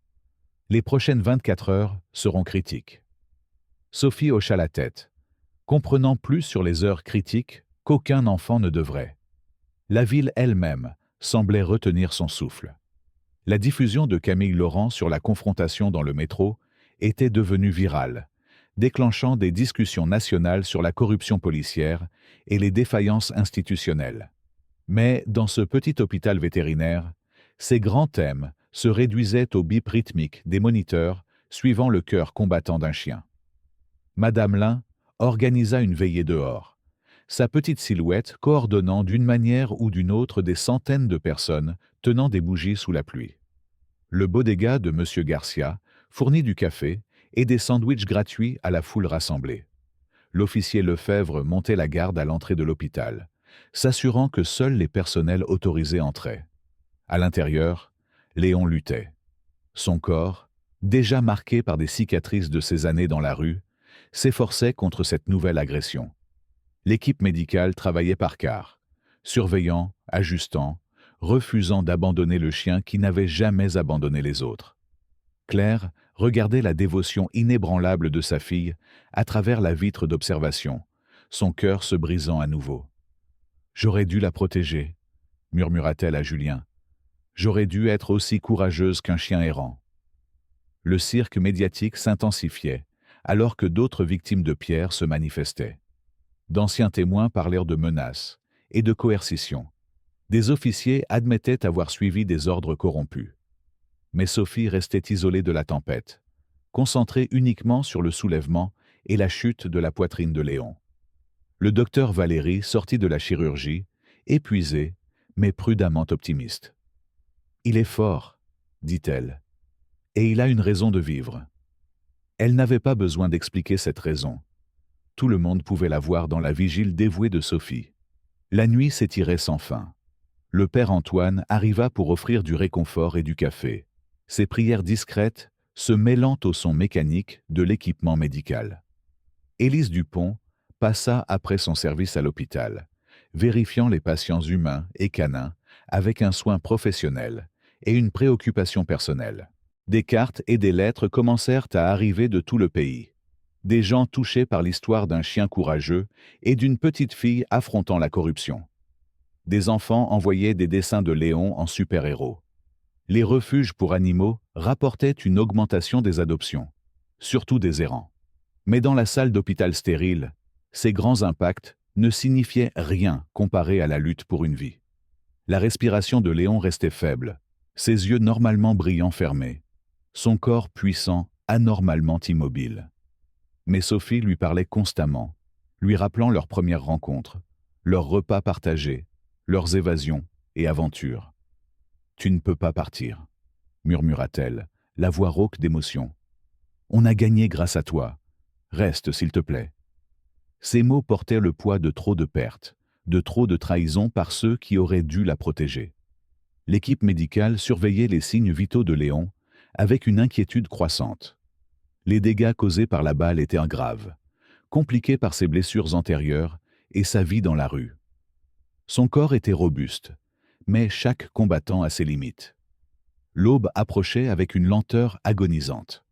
Les prochaines 24 heures seront critiques. Sophie hocha la tête, comprenant plus sur les heures critiques qu'aucun enfant ne devrait. La ville elle-même semblait retenir son souffle. La diffusion de Camille Laurent sur la confrontation dans le métro était devenue virale, déclenchant des discussions nationales sur la corruption policière et les défaillances institutionnelles. Mais dans ce petit hôpital vétérinaire, ces grands thèmes se réduisaient au bip rythmique des moniteurs suivant le cœur combattant d'un chien. Madame Lin organisa une veillée dehors, sa petite silhouette coordonnant d'une manière ou d'une autre des centaines de personnes tenant des bougies sous la pluie. Le bodega de M. Garcia fournit du café et des sandwichs gratuits à la foule rassemblée. L'officier Lefebvre montait la garde à l'entrée de l'hôpital, s'assurant que seuls les personnels autorisés entraient. À l'intérieur, Léon luttait. Son corps, déjà marqué par des cicatrices de ses années dans la rue, s'efforçait contre cette nouvelle agression. L'équipe médicale travaillait par quart, surveillant, ajustant, refusant d'abandonner le chien qui n'avait jamais abandonné les autres. Claire regardait la dévotion inébranlable de sa fille à travers la vitre d'observation, son cœur se brisant à nouveau. « J'aurais dû la protéger », murmura-t-elle à Julien. « J'aurais dû être aussi courageuse qu'un chien errant. » Le cirque médiatique s'intensifiait, alors que d'autres victimes de Pierre se manifestaient. D'anciens témoins parlèrent de menaces et de coercition. Des officiers admettaient avoir suivi des ordres corrompus. Mais Sophie restait isolée de la tempête, concentrée uniquement sur le soulèvement et la chute de la poitrine de Léon. Le docteur Valérie sortit de la chirurgie, épuisé, mais prudemment optimiste. « Il est fort, dit-elle, et il a une raison de vivre. » Elle n'avait pas besoin d'expliquer cette raison. Tout le monde pouvait la voir dans la vigile dévouée de Sophie. La nuit s'étirait sans fin. Le père Antoine arriva pour offrir du réconfort et du café, ses prières discrètes se mêlant au son mécanique de l'équipement médical. Élise Dupont passa après son service à l'hôpital, vérifiant les patients humains et canins avec un soin professionnel et une préoccupation personnelle. Des cartes et des lettres commencèrent à arriver de tout le pays. Des gens touchés par l'histoire d'un chien courageux et d'une petite fille affrontant la corruption. Des enfants envoyaient des dessins de Léon en super-héros. Les refuges pour animaux rapportaient une augmentation des adoptions, surtout des errants. Mais dans la salle d'hôpital stérile, ces grands impacts ne signifiaient rien comparé à la lutte pour une vie. La respiration de Léon restait faible, ses yeux normalement brillants fermés, son corps puissant anormalement immobile. Mais Sophie lui parlait constamment, lui rappelant leurs premières rencontres, leurs repas partagés, leurs évasions et aventures. « Tu ne peux pas partir, » murmura-t-elle, la voix rauque d'émotion. « On a gagné grâce à toi. Reste, s'il te plaît. » Ces mots portaient le poids de trop de pertes, de trop de trahisons par ceux qui auraient dû la protéger. L'équipe médicale surveillait les signes vitaux de Léon avec une inquiétude croissante. Les dégâts causés par la balle étaient graves, compliqués par ses blessures antérieures et sa vie dans la rue. Son corps était robuste, mais chaque combattant a ses limites. L'aube approchait avec une lenteur agonisante.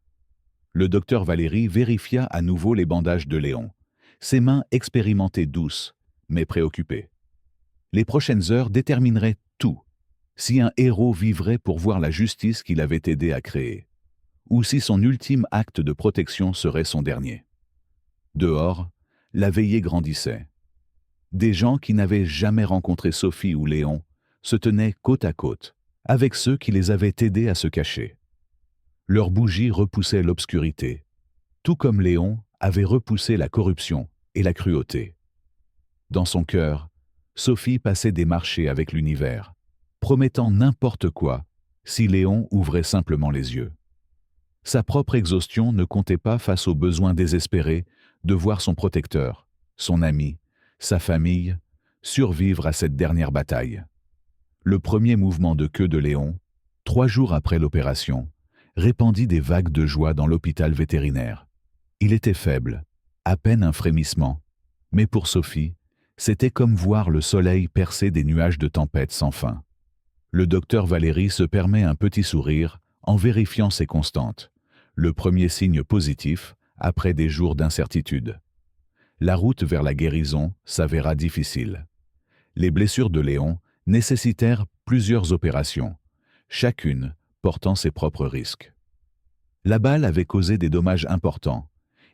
Le docteur Valérie vérifia à nouveau les bandages de Léon, ses mains expérimentées douces, mais préoccupées. Les prochaines heures détermineraient tout, si un héros vivrait pour voir la justice qu'il avait aidé à créer, ou si son ultime acte de protection serait son dernier. Dehors, la veillée grandissait. Des gens qui n'avaient jamais rencontré Sophie ou Léon se tenaient côte à côte, avec ceux qui les avaient aidés à se cacher. Leurs bougies repoussaient l'obscurité, tout comme Léon avait repoussé la corruption et la cruauté. Dans son cœur, Sophie passait des marchés avec l'univers, promettant n'importe quoi si Léon ouvrait simplement les yeux. Sa propre exhaustion ne comptait pas face au besoin désespéré de voir son protecteur, son ami, sa famille, survivre à cette dernière bataille. Le premier mouvement de queue de Léon, 3 jours après l'opération, répandit des vagues de joie dans l'hôpital vétérinaire. Il était faible, à peine un frémissement, mais pour Sophie, c'était comme voir le soleil percer des nuages de tempête sans fin. Le docteur Valérie se permet un petit sourire en vérifiant ses constantes, le premier signe positif après des jours d'incertitude. La route vers la guérison s'avéra difficile. Les blessures de Léon nécessitèrent plusieurs opérations, chacune portant ses propres risques. La balle avait causé des dommages importants,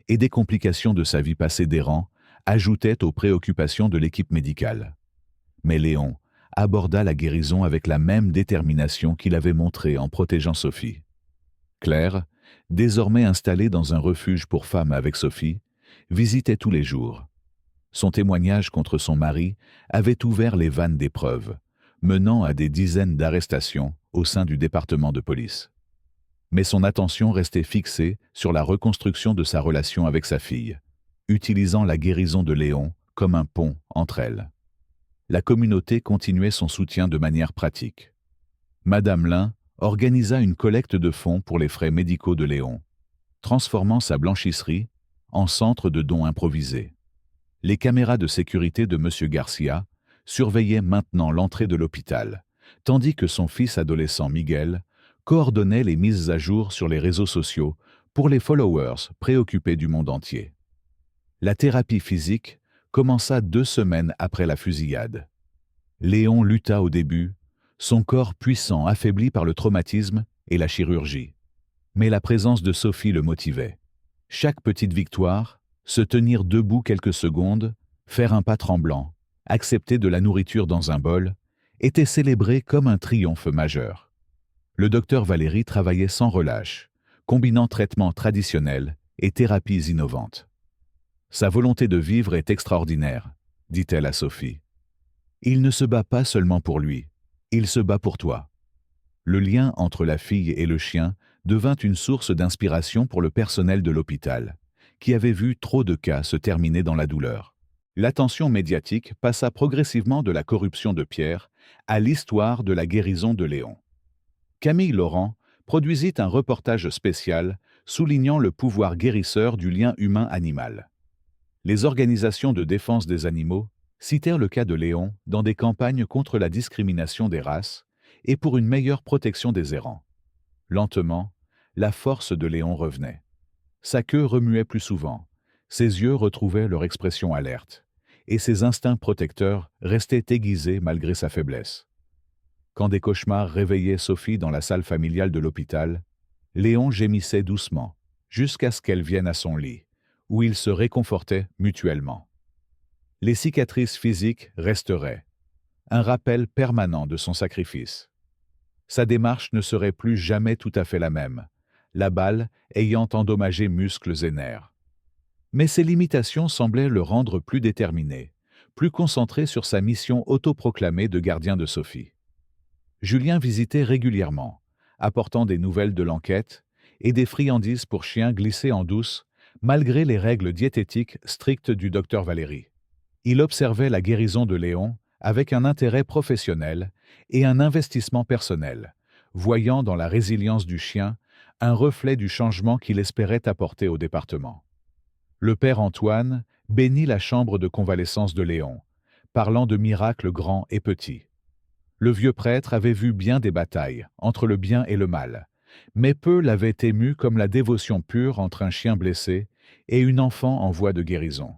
et des complications de sa vie passée d'errant ajoutaient aux préoccupations de l'équipe médicale. Mais Léon aborda la guérison avec la même détermination qu'il avait montrée en protégeant Sophie. Claire, désormais installée dans un refuge pour femmes avec Sophie, visitait tous les jours. Son témoignage contre son mari avait ouvert les vannes d'épreuves, menant à des dizaines d'arrestations au sein du département de police. Mais son attention restait fixée sur la reconstruction de sa relation avec sa fille, utilisant la guérison de Léon comme un pont entre elles. La communauté continuait son soutien de manière pratique. Madame Lin organisa une collecte de fonds pour les frais médicaux de Léon, transformant sa blanchisserie en centre de dons improvisés. Les caméras de sécurité de M. Garcia surveillaient maintenant l'entrée de l'hôpital, tandis que son fils adolescent Miguel coordonnait les mises à jour sur les réseaux sociaux pour les followers préoccupés du monde entier. La thérapie physique commença 2 semaines après la fusillade. Léon lutta au début, son corps puissant affaibli par le traumatisme et la chirurgie. Mais la présence de Sophie le motivait. Chaque petite victoire, se tenir debout quelques secondes, faire un pas tremblant, accepter de la nourriture dans un bol, était célébré comme un triomphe majeur. Le docteur Valérie travaillait sans relâche, combinant traitements traditionnels et thérapies innovantes. Sa volonté de vivre est extraordinaire, dit-elle à Sophie. Il ne se bat pas seulement pour lui, il se bat pour toi. Le lien entre la fille et le chien devint une source d'inspiration pour le personnel de l'hôpital, qui avait vu trop de cas se terminer dans la douleur. L'attention médiatique passa progressivement de la corruption de Pierre à l'histoire de la guérison de Léon. Camille Laurent produisit un reportage spécial soulignant le pouvoir guérisseur du lien humain-animal. Les organisations de défense des animaux citèrent le cas de Léon dans des campagnes contre la discrimination des races et pour une meilleure protection des errants. Lentement, la force de Léon revenait. Sa queue remuait plus souvent, ses yeux retrouvaient leur expression alerte, et ses instincts protecteurs restaient aiguisés malgré sa faiblesse. Quand des cauchemars réveillaient Sophie dans la salle familiale de l'hôpital, Léon gémissait doucement, jusqu'à ce qu'elle vienne à son lit, où ils se réconfortaient mutuellement. Les cicatrices physiques resteraient, un rappel permanent de son sacrifice. Sa démarche ne serait plus jamais tout à fait la même, la balle ayant endommagé muscles et nerfs. Mais ses limitations semblaient le rendre plus déterminé, plus concentré sur sa mission autoproclamée de gardien de Sophie. Julien visitait régulièrement, apportant des nouvelles de l'enquête et des friandises pour chiens glissées en douce, malgré les règles diététiques strictes du docteur Valéry. Il observait la guérison de Léon avec un intérêt professionnel et un investissement personnel, voyant dans la résilience du chien un reflet du changement qu'il espérait apporter au département. Le père Antoine bénit la chambre de convalescence de Léon, parlant de miracles grands et petits. Le vieux prêtre avait vu bien des batailles entre le bien et le mal, mais peu l'avaient ému comme la dévotion pure entre un chien blessé et une enfant en voie de guérison.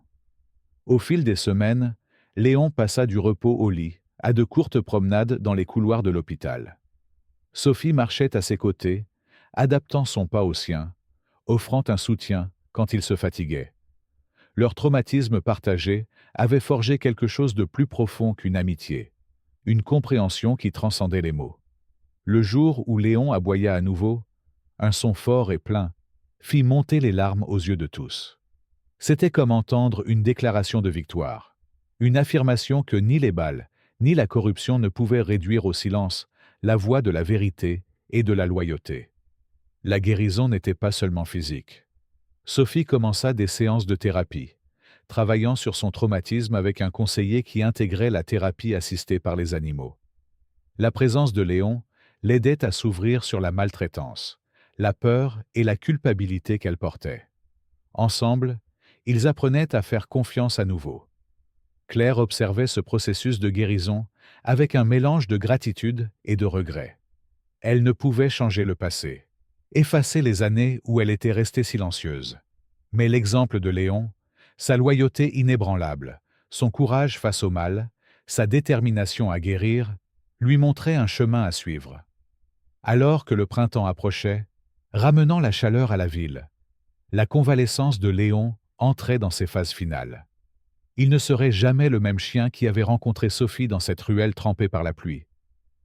Au fil des semaines, Léon passa du repos au lit, à de courtes promenades dans les couloirs de l'hôpital. Sophie marchait à ses côtés, adaptant son pas au sien, offrant un soutien quand il se fatiguait. Leur traumatisme partagé avait forgé quelque chose de plus profond qu'une amitié, une compréhension qui transcendait les mots. Le jour où Léon aboya à nouveau, un son fort et plein, fit monter les larmes aux yeux de tous. C'était comme entendre une déclaration de victoire, une affirmation que ni les balles, ni la corruption ne pouvaient réduire au silence la voix de la vérité et de la loyauté. La guérison n'était pas seulement physique. Sophie commença des séances de thérapie, travaillant sur son traumatisme avec un conseiller qui intégrait la thérapie assistée par les animaux. La présence de Léon l'aidait à s'ouvrir sur la maltraitance, la peur et la culpabilité qu'elle portait. Ensemble, ils apprenaient à faire confiance à nouveau. Claire observait ce processus de guérison avec un mélange de gratitude et de regret. Elle ne pouvait changer le passé, effacer les années où elle était restée silencieuse. Mais l'exemple de Léon, sa loyauté inébranlable, son courage face au mal, sa détermination à guérir, lui montraient un chemin à suivre. Alors que le printemps approchait, ramenant la chaleur à la ville, la convalescence de Léon entrait dans ses phases finales. Il ne serait jamais le même chien qui avait rencontré Sophie dans cette ruelle trempée par la pluie.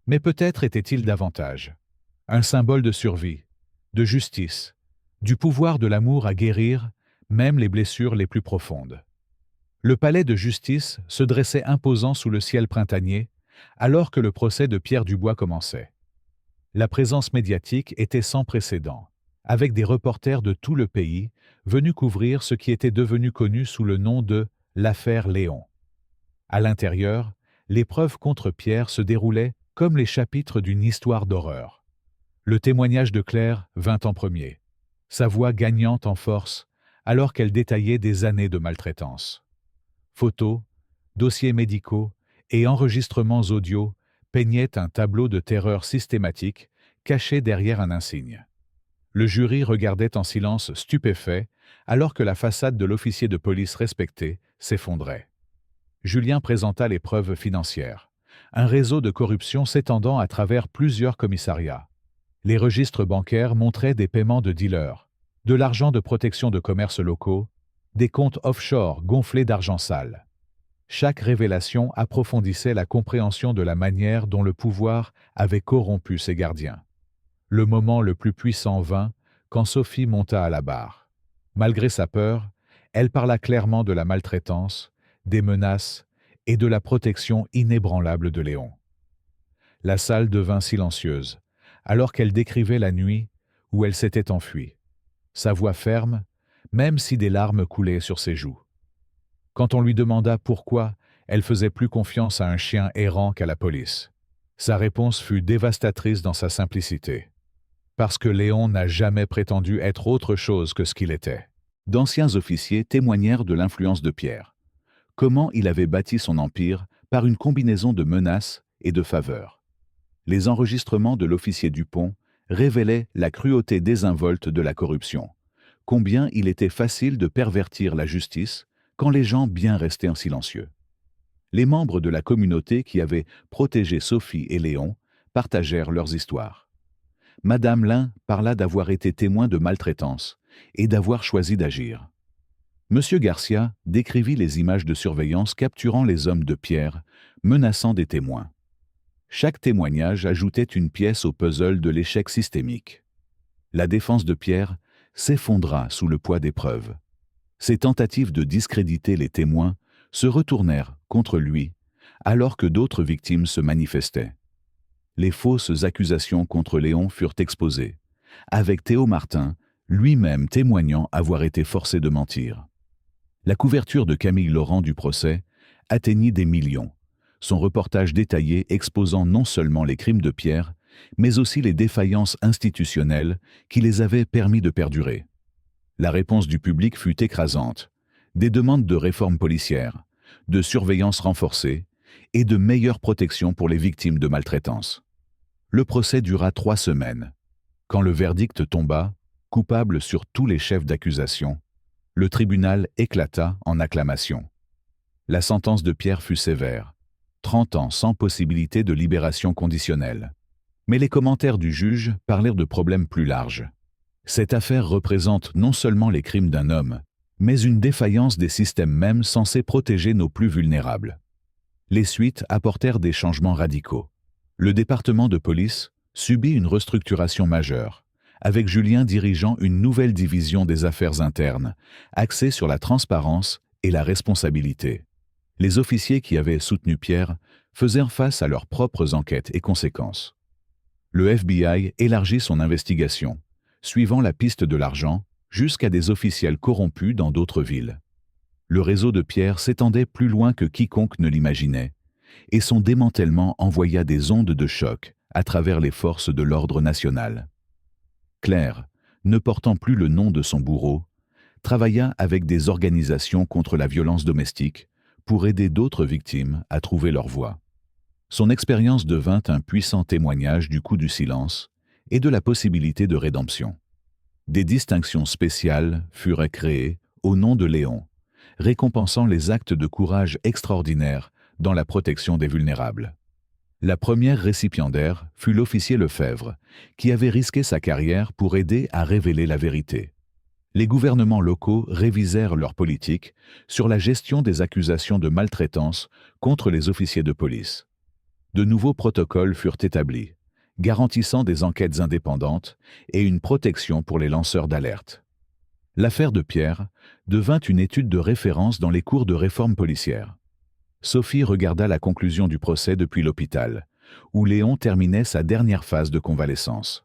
Mais peut-être était-il davantage un symbole de survie, de justice, du pouvoir de l'amour à guérir même les blessures les plus profondes. Le palais de justice se dressait imposant sous le ciel printanier, alors que le procès de Pierre Dubois commençait. La présence médiatique était sans précédent, avec des reporters de tout le pays venus couvrir ce qui était devenu connu sous le nom de « l'affaire Léon ». À l'intérieur, les preuves contre Pierre se déroulaient comme les chapitres d'une histoire d'horreur. Le témoignage de Claire vint en premier, sa voix gagnante en force, alors qu'elle détaillait des années de maltraitance. Photos, dossiers médicaux et enregistrements audio peignaient un tableau de terreur systématique caché derrière un insigne. Le jury regardait en silence stupéfait alors que la façade de l'officier de police respecté s'effondrait. Julien présenta les preuves financières, un réseau de corruption s'étendant à travers plusieurs commissariats. Les registres bancaires montraient des paiements de dealers, de l'argent de protection de commerces locaux, des comptes offshore gonflés d'argent sale. Chaque révélation approfondissait la compréhension de la manière dont le pouvoir avait corrompu ses gardiens. Le moment le plus puissant vint quand Sophie monta à la barre. Malgré sa peur, Elle parla clairement de la maltraitance, des menaces et de la protection inébranlable de Léon. La salle devint silencieuse, alors qu'elle décrivait la nuit où elle s'était enfuie. Sa voix ferme, même si des larmes coulaient sur ses joues. Quand on lui demanda pourquoi elle faisait plus confiance à un chien errant qu'à la police, sa réponse fut dévastatrice dans sa simplicité. Parce que Léon n'a jamais prétendu être autre chose que ce qu'il était. D'anciens officiers témoignèrent de l'influence de Pierre. Comment il avait bâti son empire par une combinaison de menaces et de faveurs. Les enregistrements de l'officier Dupont révélaient la cruauté désinvolte de la corruption. Combien il était facile de pervertir la justice quand les gens bien restaient en silencieux. Les membres de la communauté qui avaient protégé Sophie et Léon partagèrent leurs histoires. Madame Lin parla d'avoir été témoin de maltraitance et d'avoir choisi d'agir. Monsieur Garcia décrivit les images de surveillance capturant les hommes de Pierre, menaçant des témoins. Chaque témoignage ajoutait une pièce au puzzle de l'échec systémique. La défense de Pierre s'effondra sous le poids des preuves. Ses tentatives de discréditer les témoins se retournèrent contre lui, alors que d'autres victimes se manifestaient. Les fausses accusations contre Léon furent exposées, avec Théo Martin, lui-même témoignant avoir été forcé de mentir. La couverture de Camille Laurent du procès atteignit des millions, son reportage détaillé exposant non seulement les crimes de Pierre, mais aussi les défaillances institutionnelles qui les avaient permis de perdurer. La réponse du public fut écrasante, des demandes de réforme policière, de surveillance renforcée et de meilleure protection pour les victimes de maltraitance. Le procès dura 3 semaines. Quand le verdict tomba, coupable sur tous les chefs d'accusation, le tribunal éclata en acclamation. La sentence de Pierre fut sévère, 30 ans sans possibilité de libération conditionnelle. Mais les commentaires du juge parlèrent de problèmes plus larges. Cette affaire représente non seulement les crimes d'un homme, mais une défaillance des systèmes mêmes censés protéger nos plus vulnérables. Les suites apportèrent des changements radicaux. Le département de police subit une restructuration majeure, avec Julien dirigeant une nouvelle division des affaires internes, axée sur la transparence et la responsabilité. Les officiers qui avaient soutenu Pierre faisaient face à leurs propres enquêtes et conséquences. Le FBI élargit son investigation, suivant la piste de l'argent, jusqu'à des officiels corrompus dans d'autres villes. Le réseau de Pierre s'étendait plus loin que quiconque ne l'imaginait, et son démantèlement envoya des ondes de choc à travers les forces de l'ordre national. Claire, ne portant plus le nom de son bourreau, travailla avec des organisations contre la violence domestique pour aider d'autres victimes à trouver leur voie. Son expérience devint un puissant témoignage du coût du silence et de la possibilité de rédemption. Des distinctions spéciales furent créées au nom de Léon, récompensant les actes de courage extraordinaires dans la protection des vulnérables. La première récipiendaire fut l'officier Lefebvre, qui avait risqué sa carrière pour aider à révéler la vérité. Les gouvernements locaux révisèrent leur politique sur la gestion des accusations de maltraitance contre les officiers de police. De nouveaux protocoles furent établis, garantissant des enquêtes indépendantes et une protection pour les lanceurs d'alerte. L'affaire de Pierre devint une étude de référence dans les cours de réforme policière. Sophie regarda la conclusion du procès depuis l'hôpital, où Léon terminait sa dernière phase de convalescence.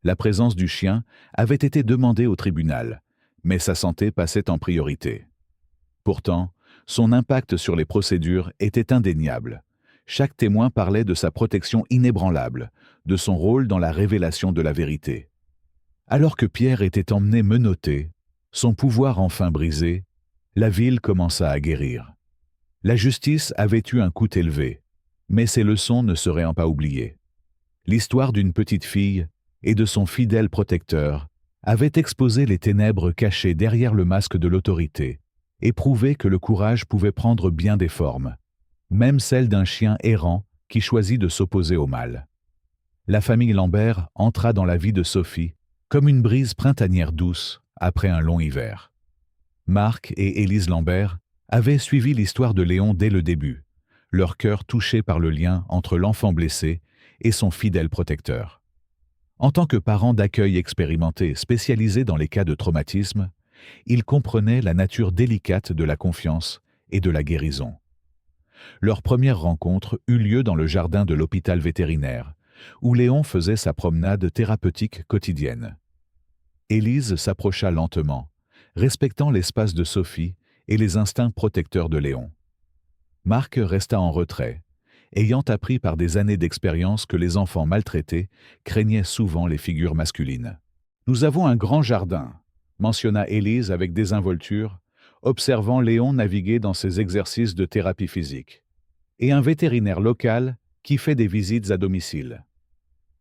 La présence du chien avait été demandée au tribunal, mais sa santé passait en priorité. Pourtant, son impact sur les procédures était indéniable. Chaque témoin parlait de sa protection inébranlable, de son rôle dans la révélation de la vérité. Alors que Pierre était emmené menotté, son pouvoir enfin brisé, la ville commença à guérir. La justice avait eu un coût élevé, mais ses leçons ne seraient pas oubliées. L'histoire d'une petite fille et de son fidèle protecteur avait exposé les ténèbres cachées derrière le masque de l'autorité et prouvé que le courage pouvait prendre bien des formes, même celle d'un chien errant qui choisit de s'opposer au mal. La famille Lambert entra dans la vie de Sophie comme une brise printanière douce après un long hiver. Marc et Élise Lambert avaient suivi l'histoire de Léon dès le début, leur cœur touché par le lien entre l'enfant blessé et son fidèle protecteur. En tant que parents d'accueil expérimentés spécialisés dans les cas de traumatisme, Ils comprenaient la nature délicate de la confiance et de la guérison. Leur première rencontre eut lieu dans le jardin de l'hôpital vétérinaire, où Léon faisait sa promenade thérapeutique quotidienne. Élise s'approcha lentement, respectant l'espace de Sophie et les instincts protecteurs de Léon. Marc resta en retrait, ayant appris par des années d'expérience que les enfants maltraités craignaient souvent les figures masculines. « Nous avons un grand jardin », mentionna Élise avec désinvolture, observant Léon naviguer dans ses exercices de thérapie physique, et un vétérinaire local qui fait des visites à domicile.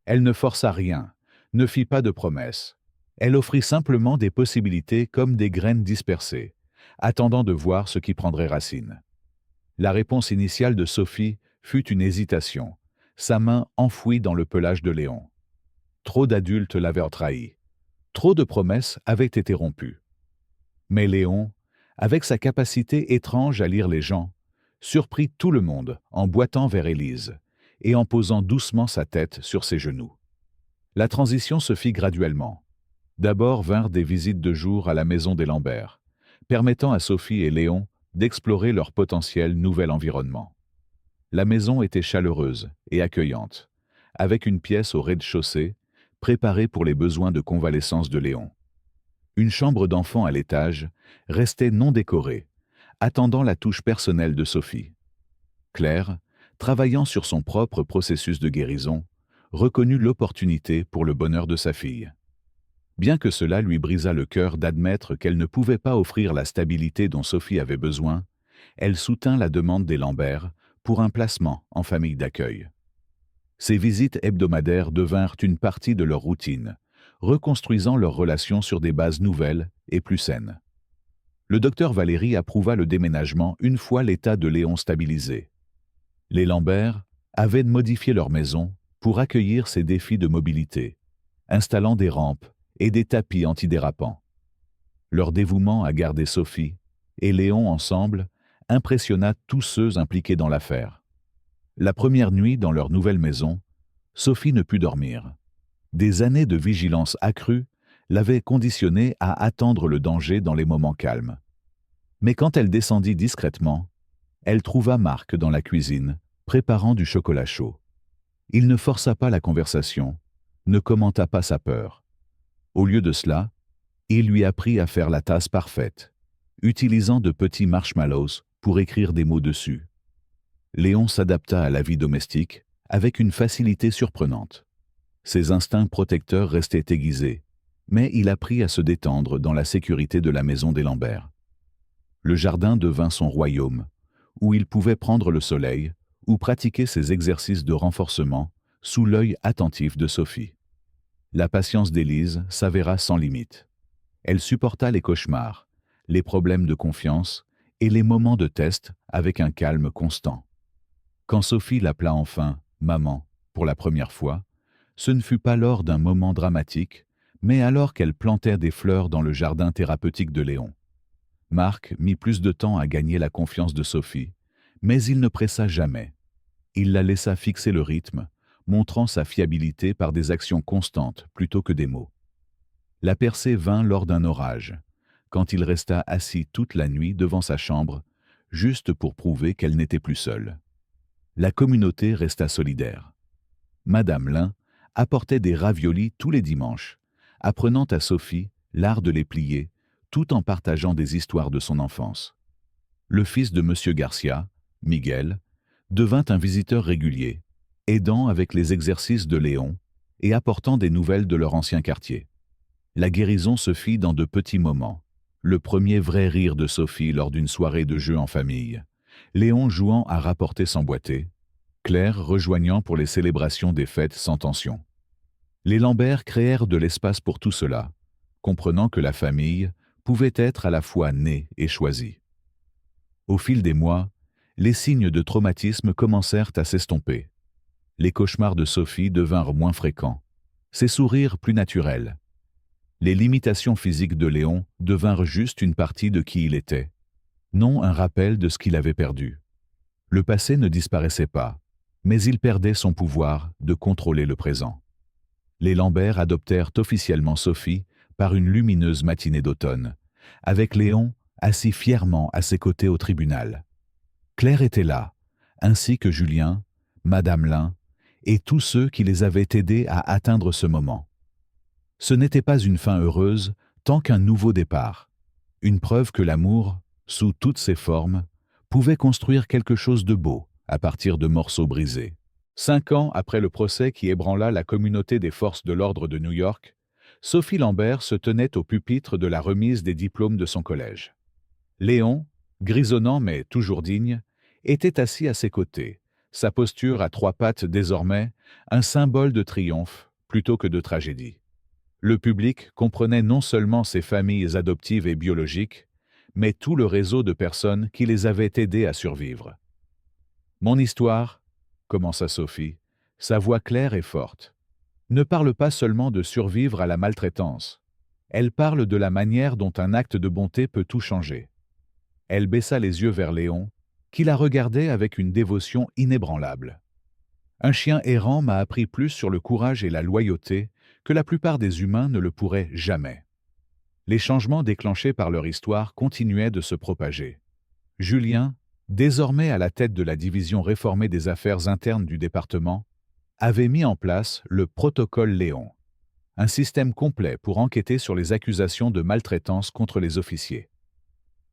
Elle ne força rien, ne fit pas de promesses. Elle offrit simplement des possibilités comme des graines dispersées, attendant de voir ce qui prendrait racine. La réponse initiale de Sophie fut une hésitation, sa main enfouie dans le pelage de Léon. Trop d'adultes l'avaient trahi. Trop de promesses avaient été rompues. Mais Léon, avec sa capacité étrange à lire les gens, surprit tout le monde en boitant vers Élise et en posant doucement sa tête sur ses genoux. La transition se fit graduellement. D'abord vinrent des visites de jour à la maison des Lambert, permettant à Sophie et Léon d'explorer leur potentiel nouvel environnement. La maison était chaleureuse et accueillante, avec une pièce au rez-de-chaussée, préparée pour les besoins de convalescence de Léon. Une chambre d'enfant à l'étage restait non décorée, attendant la touche personnelle de Sophie. Claire, travaillant sur son propre processus de guérison, reconnut l'opportunité pour le bonheur de sa fille. Bien que cela lui brisât le cœur d'admettre qu'elle ne pouvait pas offrir la stabilité dont Sophie avait besoin, elle soutint la demande des Lambert pour un placement en famille d'accueil. Ces visites hebdomadaires devinrent une partie de leur routine, reconstruisant leurs relations sur des bases nouvelles et plus saines. Le docteur Valéry approuva le déménagement une fois l'état de Léon stabilisé. Les Lambert avaient modifié leur maison pour accueillir ces défis de mobilité, installant des rampes et des tapis antidérapants. Leur dévouement à garder Sophie et Léon ensemble impressionna tous ceux impliqués dans l'affaire. La première nuit dans leur nouvelle maison, Sophie ne put dormir. Des années de vigilance accrue l'avaient conditionnée à attendre le danger dans les moments calmes. Mais quand elle descendit discrètement, elle trouva Marc dans la cuisine, préparant du chocolat chaud. Il ne força pas la conversation, ne commenta pas sa peur. Au lieu de cela, il lui apprit à faire la tasse parfaite, utilisant de petits marshmallows pour écrire des mots dessus. Léon s'adapta à la vie domestique avec une facilité surprenante. Ses instincts protecteurs restaient aiguisés, mais il apprit à se détendre dans la sécurité de la maison des Lambert. Le jardin devint son royaume, où il pouvait prendre le soleil ou pratiquer ses exercices de renforcement sous l'œil attentif de Sophie. La patience d'Élise s'avéra sans limite. Elle supporta les cauchemars, les problèmes de confiance et les moments de test avec un calme constant. Quand Sophie l'appela enfin « maman » pour la première fois, ce ne fut pas lors d'un moment dramatique, mais alors qu'elle plantait des fleurs dans le jardin thérapeutique de Léon. Marc mit plus de temps à gagner la confiance de Sophie, mais il ne pressa jamais. Il la laissa fixer le rythme, montrant sa fiabilité par des actions constantes plutôt que des mots. La percée vint lors d'un orage, quand il resta assis toute la nuit devant sa chambre, juste pour prouver qu'elle n'était plus seule. La communauté resta solidaire. Madame Lin apportait des raviolis tous les dimanches, apprenant à Sophie l'art de les plier, tout en partageant des histoires de son enfance. Le fils de M. Garcia, Miguel, devint un visiteur régulier, aidant avec les exercices de Léon et apportant des nouvelles de leur ancien quartier. La guérison se fit dans de petits moments. Le premier vrai rire de Sophie lors d'une soirée de jeu en famille, Léon jouant à rapporter sans boiter, Claire rejoignant pour les célébrations des fêtes sans tension. Les Lambert créèrent de l'espace pour tout cela, comprenant que la famille pouvait être à la fois née et choisie. Au fil des mois, les signes de traumatisme commencèrent à s'estomper. Les cauchemars de Sophie devinrent moins fréquents, ses sourires plus naturels. Les limitations physiques de Léon devinrent juste une partie de qui il était, non un rappel de ce qu'il avait perdu. Le passé ne disparaissait pas, mais il perdait son pouvoir de contrôler le présent. Les Lambert adoptèrent officiellement Sophie par une lumineuse matinée d'automne, avec Léon assis fièrement à ses côtés au tribunal. Claire était là, ainsi que Julien, Madame Lin, et tous ceux qui les avaient aidés à atteindre ce moment. Ce n'était pas une fin heureuse, tant qu'un nouveau départ. Une preuve que l'amour, sous toutes ses formes, pouvait construire quelque chose de beau à partir de morceaux brisés. 5 ans après le procès qui ébranla la communauté des forces de l'ordre de New York, Sophie Lambert se tenait au pupitre de la remise des diplômes de son collège. Léon, grisonnant mais toujours digne, était assis à ses côtés, sa posture à 3 pattes désormais un symbole de triomphe plutôt que de tragédie. Le public comprenait non seulement ces familles adoptives et biologiques, mais tout le réseau de personnes qui les avaient aidés à survivre. « Mon histoire, » commença Sophie, sa voix claire et forte, ne parle pas seulement de survivre à la maltraitance. Elle parle de la manière dont un acte de bonté peut tout changer. Elle baissa les yeux vers Léon, qui la regardait avec une dévotion inébranlable. Un chien errant m'a appris plus sur le courage et la loyauté que la plupart des humains ne le pourraient jamais. Les changements déclenchés par leur histoire continuaient de se propager. Julien, désormais à la tête de la division réformée des affaires internes du département, avait mis en place le protocole Léon, un système complet pour enquêter sur les accusations de maltraitance contre les officiers.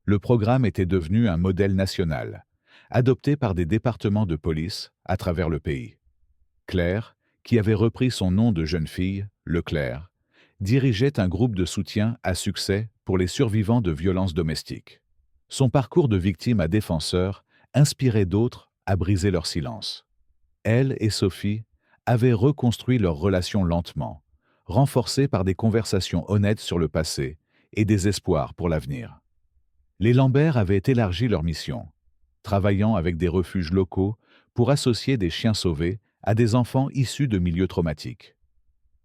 Le programme était devenu un modèle national, adopté par des départements de police à travers le pays. Claire, qui avait repris son nom de jeune fille, Leclerc, dirigeait un groupe de soutien à succès pour les survivants de violences domestiques. Son parcours de victime à défenseur inspirait d'autres à briser leur silence. Elle et Sophie avaient reconstruit leur relation lentement, renforcée par des conversations honnêtes sur le passé et des espoirs pour l'avenir. Les Lambert avaient élargi leur mission, travaillant avec des refuges locaux pour associer des chiens sauvés à des enfants issus de milieux traumatiques.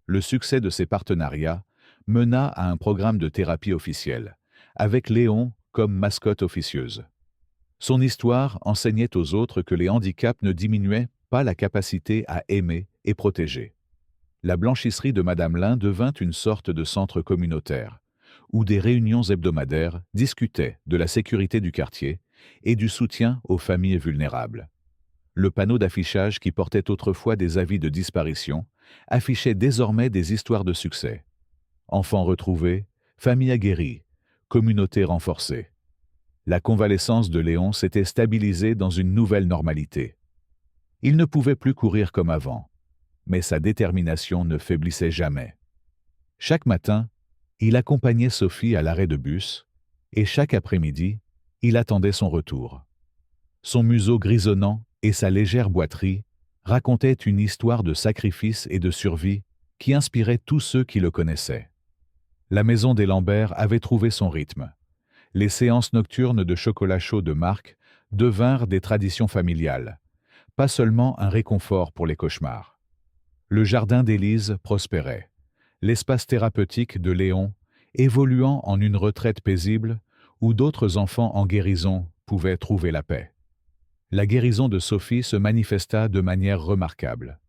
Le succès de ces partenariats mena à un programme de thérapie officiel, avec Léon comme mascotte officieuse. Son histoire enseignait aux autres que les handicaps ne diminuaient pas la capacité à aimer et protéger. La blanchisserie de Madame Lin devint une sorte de centre communautaire, où des réunions hebdomadaires discutaient de la sécurité du quartier et du soutien aux familles vulnérables. Le panneau d'affichage qui portait autrefois des avis de disparition affichait désormais des histoires de succès. Enfants retrouvés, familles aguerries, communautés renforcées. La convalescence de Léon s'était stabilisée dans une nouvelle normalité. Il ne pouvait plus courir comme avant, mais sa détermination ne faiblissait jamais. Chaque matin, il accompagnait Sophie à l'arrêt de bus, et chaque après-midi, il attendait son retour. Son museau grisonnant et sa légère boiterie racontaient une histoire de sacrifice et de survie qui inspirait tous ceux qui le connaissaient. La maison des Lambert avait trouvé son rythme. Les séances nocturnes de chocolat chaud de Marc devinrent des traditions familiales, pas seulement un réconfort pour les cauchemars. Le jardin d'Élise prospérait, l'espace thérapeutique de Léon évoluant en une retraite paisible où d'autres enfants en guérison pouvaient trouver la paix. La guérison de Sophie se manifesta de manière remarquable.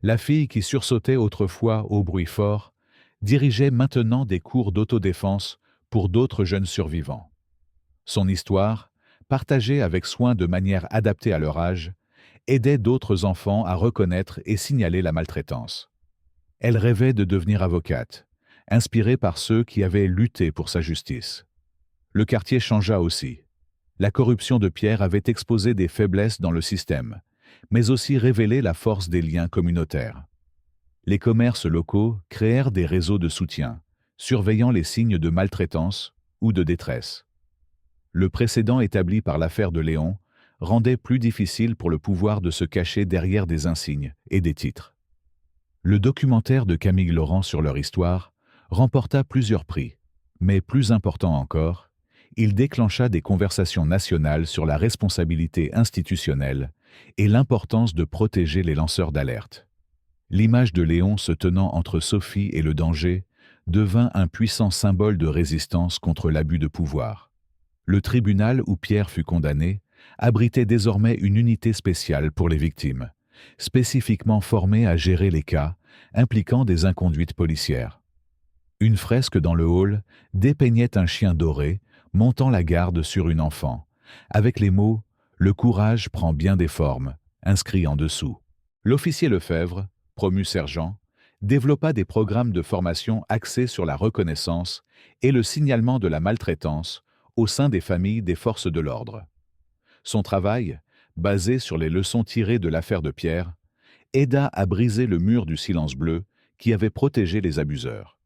La fille qui sursautait autrefois au bruit fort dirigeait maintenant des cours d'autodéfense pour d'autres jeunes survivants. Son histoire, partagée avec soin de manière adaptée à leur âge, aidait d'autres enfants à reconnaître et signaler la maltraitance. Elle rêvait de devenir avocate, inspirée par ceux qui avaient lutté pour sa justice. Le quartier changea aussi. La corruption de Pierre avait exposé des faiblesses dans le système, mais aussi révélé la force des liens communautaires. Les commerces locaux créèrent des réseaux de soutien, surveillant les signes de maltraitance ou de détresse. Le précédent établi par l'affaire de Léon rendait plus difficile pour le pouvoir de se cacher derrière des insignes et des titres. Le documentaire de Camille Laurent sur leur histoire remporta plusieurs prix, mais plus important encore, il déclencha des conversations nationales sur la responsabilité institutionnelle et l'importance de protéger les lanceurs d'alerte. L'image de Léon se tenant entre Sophie et le danger devint un puissant symbole de résistance contre l'abus de pouvoir. Le tribunal où Pierre fut condamné abritait désormais une unité spéciale pour les victimes, spécifiquement formée à gérer les cas impliquant des inconduites policières. Une fresque dans le hall dépeignait un chien doré montant la garde sur une enfant, avec les mots « Le courage prend bien des formes » inscrits en dessous. L'officier Lefebvre, promu sergent, développa des programmes de formation axés sur la reconnaissance et le signalement de la maltraitance au sein des familles des forces de l'ordre. Son travail, basé sur les leçons tirées de l'affaire de Pierre, aida à briser le mur du silence bleu qui avait protégé les abuseurs.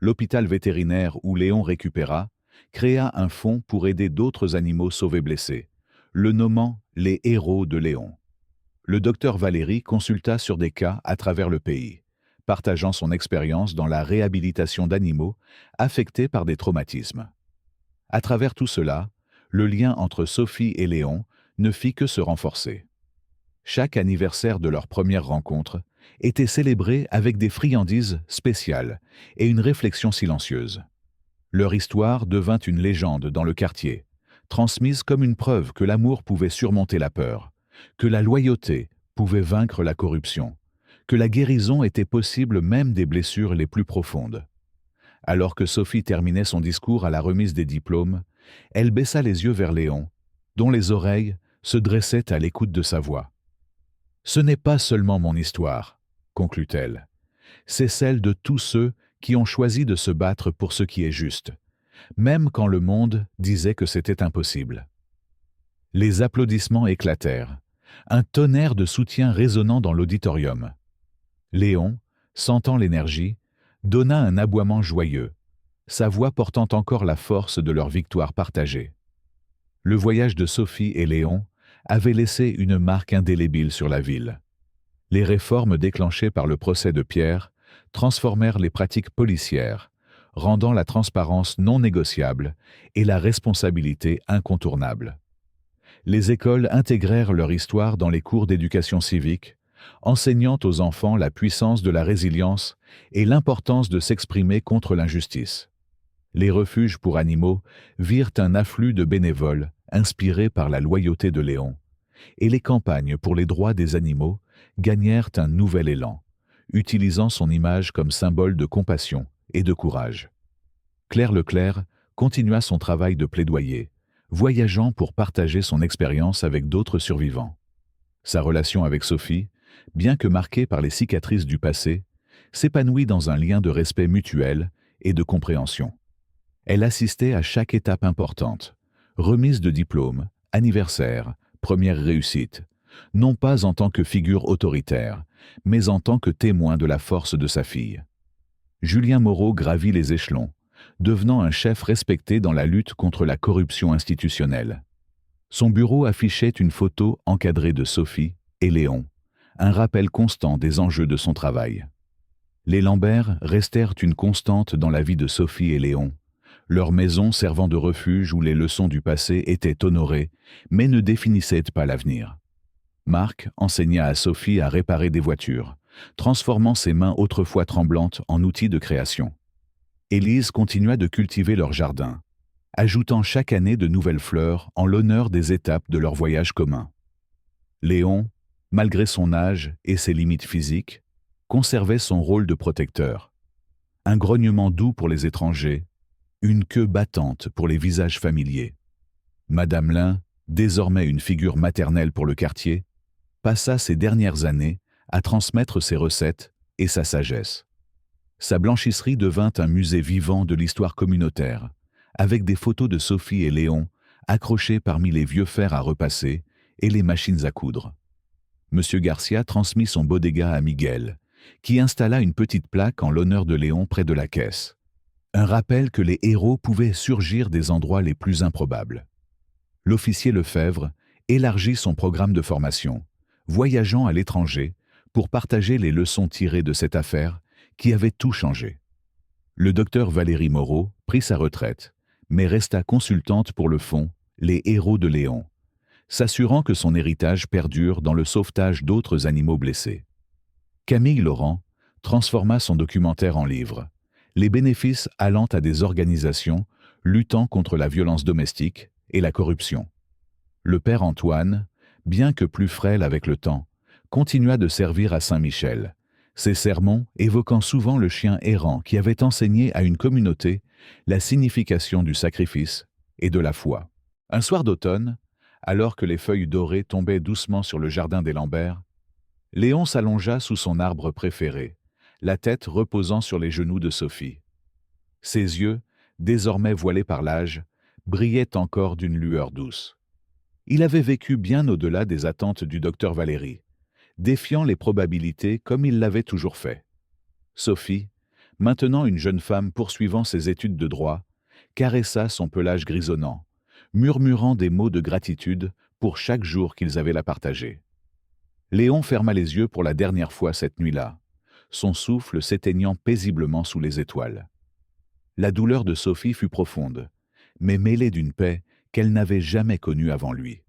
L'hôpital vétérinaire où Léon récupéra créa un fonds pour aider d'autres animaux sauvés blessés, le nommant les héros de Léon. Le docteur Valéry consulta sur des cas à travers le pays, partageant son expérience dans la réhabilitation d'animaux affectés par des traumatismes. À travers tout cela, le lien entre Sophie et Léon ne fit que se renforcer. Chaque anniversaire de leur première rencontre était célébré avec des friandises spéciales et une réflexion silencieuse. Leur histoire devint une légende dans le quartier, transmise comme une preuve que l'amour pouvait surmonter la peur, que la loyauté pouvait vaincre la corruption, que la guérison était possible même des blessures les plus profondes. Alors que Sophie terminait son discours à la remise des diplômes, elle baissa les yeux vers Léon, dont les oreilles se dressaient à l'écoute de sa voix. « Ce n'est pas seulement mon histoire, » conclut-elle. « C'est celle de tous ceux qui ont choisi de se battre pour ce qui est juste, même quand le monde disait que c'était impossible. » Les applaudissements éclatèrent, un tonnerre de soutien résonnant dans l'auditorium. Léon, sentant l'énergie, donna un aboiement joyeux, sa voix portant encore la force de leur victoire partagée. Le voyage de Sophie et Léon avait laissé une marque indélébile sur la ville. Les réformes déclenchées par le procès de Pierre transformèrent les pratiques policières, rendant la transparence non négociable et la responsabilité incontournable. Les écoles intégrèrent leur histoire dans les cours d'éducation civique, enseignant aux enfants la puissance de la résilience et l'importance de s'exprimer contre l'injustice. Les refuges pour animaux virent un afflux de bénévoles inspirés par la loyauté de Léon, et les campagnes pour les droits des animaux gagnèrent un nouvel élan, utilisant son image comme symbole de compassion et de courage. Claire Leclerc continua son travail de plaidoyer, voyageant pour partager son expérience avec d'autres survivants. Sa relation avec Sophie, bien que marquée par les cicatrices du passé, s'épanouit dans un lien de respect mutuel et de compréhension. Elle assistait à chaque étape importante, remise de diplôme, anniversaire, première réussite, non pas en tant que figure autoritaire, mais en tant que témoin de la force de sa fille. Julien Moreau gravit les échelons, devenant un chef respecté dans la lutte contre la corruption institutionnelle. Son bureau affichait une photo encadrée de Sophie et Léon, un rappel constant des enjeux de son travail. Les Lambert restèrent une constante dans la vie de Sophie et Léon, leur maison servant de refuge où les leçons du passé étaient honorées, mais ne définissaient pas l'avenir. Marc enseigna à Sophie à réparer des voitures, transformant ses mains autrefois tremblantes en outils de création. Élise continua de cultiver leur jardin, ajoutant chaque année de nouvelles fleurs en l'honneur des étapes de leur voyage commun. Léon, malgré son âge et ses limites physiques, conservait son rôle de protecteur. Un grognement doux pour les étrangers, une queue battante pour les visages familiers. Madame Lin, désormais une figure maternelle pour le quartier, passa ses dernières années à transmettre ses recettes et sa sagesse. Sa blanchisserie devint un musée vivant de l'histoire communautaire, avec des photos de Sophie et Léon accrochées parmi les vieux fers à repasser et les machines à coudre. Monsieur Garcia transmit son bodega à Miguel, qui installa une petite plaque en l'honneur de Léon près de la caisse. Un rappel que les héros pouvaient surgir des endroits les plus improbables. L'officier Lefebvre élargit son programme de formation, voyageant à l'étranger pour partager les leçons tirées de cette affaire qui avait tout changé. Le docteur Valéry Moreau prit sa retraite, mais resta consultante pour le fonds Les Héros de Léon, s'assurant que son héritage perdure dans le sauvetage d'autres animaux blessés. Camille Laurent transforma son documentaire en livre, les bénéfices allant à des organisations luttant contre la violence domestique et la corruption. Le père Antoine, bien que plus frêle avec le temps, continua de servir à Saint-Michel, Ses sermons évoquant souvent le chien errant qui avait enseigné à une communauté la signification du sacrifice et de la foi. Un soir d'automne, alors que les feuilles dorées tombaient doucement sur le jardin des Lambert, Léon s'allongea sous son arbre préféré, la tête reposant sur les genoux de Sophie. Ses yeux, désormais voilés par l'âge, brillaient encore d'une lueur douce. Il avait vécu bien au-delà des attentes du docteur Valéry, défiant les probabilités comme il l'avait toujours fait. Sophie, maintenant une jeune femme poursuivant ses études de droit, caressa son pelage grisonnant, murmurant des mots de gratitude pour chaque jour qu'ils avaient la partagé. Léon ferma les yeux pour la dernière fois cette nuit-là, son souffle s'éteignant paisiblement sous les étoiles. La douleur de Sophie fut profonde, mais mêlée d'une paix qu'elle n'avait jamais connue avant lui.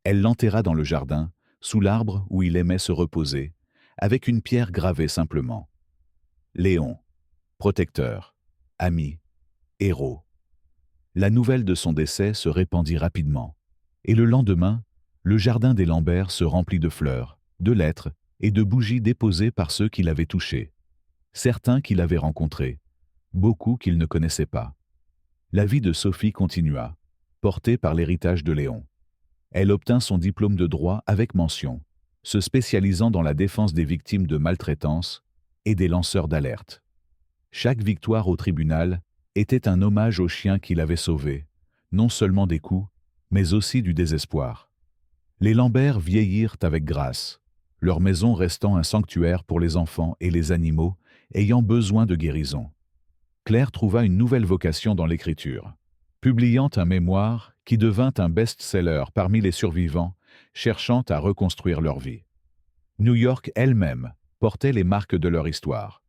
Elle l'enterra dans le jardin, sous l'arbre où il aimait se reposer, avec une pierre gravée simplement. Léon, protecteur, ami, héros. La nouvelle de son décès se répandit rapidement, et le lendemain, le jardin des Lambert se remplit de fleurs, de lettres et de bougies déposées par ceux qui l'avaient touché, certains qu'il avait rencontrés, beaucoup qu'il ne connaissait pas. La vie de Sophie continua, portée par l'héritage de Léon. Elle obtint son diplôme de droit avec mention, se spécialisant dans la défense des victimes de maltraitance et des lanceurs d'alerte. Chaque victoire au tribunal était un hommage au chien qui l'avait sauvé, non seulement des coups, mais aussi du désespoir. Les Lambert vieillirent avec grâce, leur maison restant un sanctuaire pour les enfants et les animaux ayant besoin de guérison. Claire trouva une nouvelle vocation dans l'écriture, publiant un mémoire qui devint un best-seller parmi les survivants cherchant à reconstruire leur vie. New York elle-même portait les marques de leur histoire.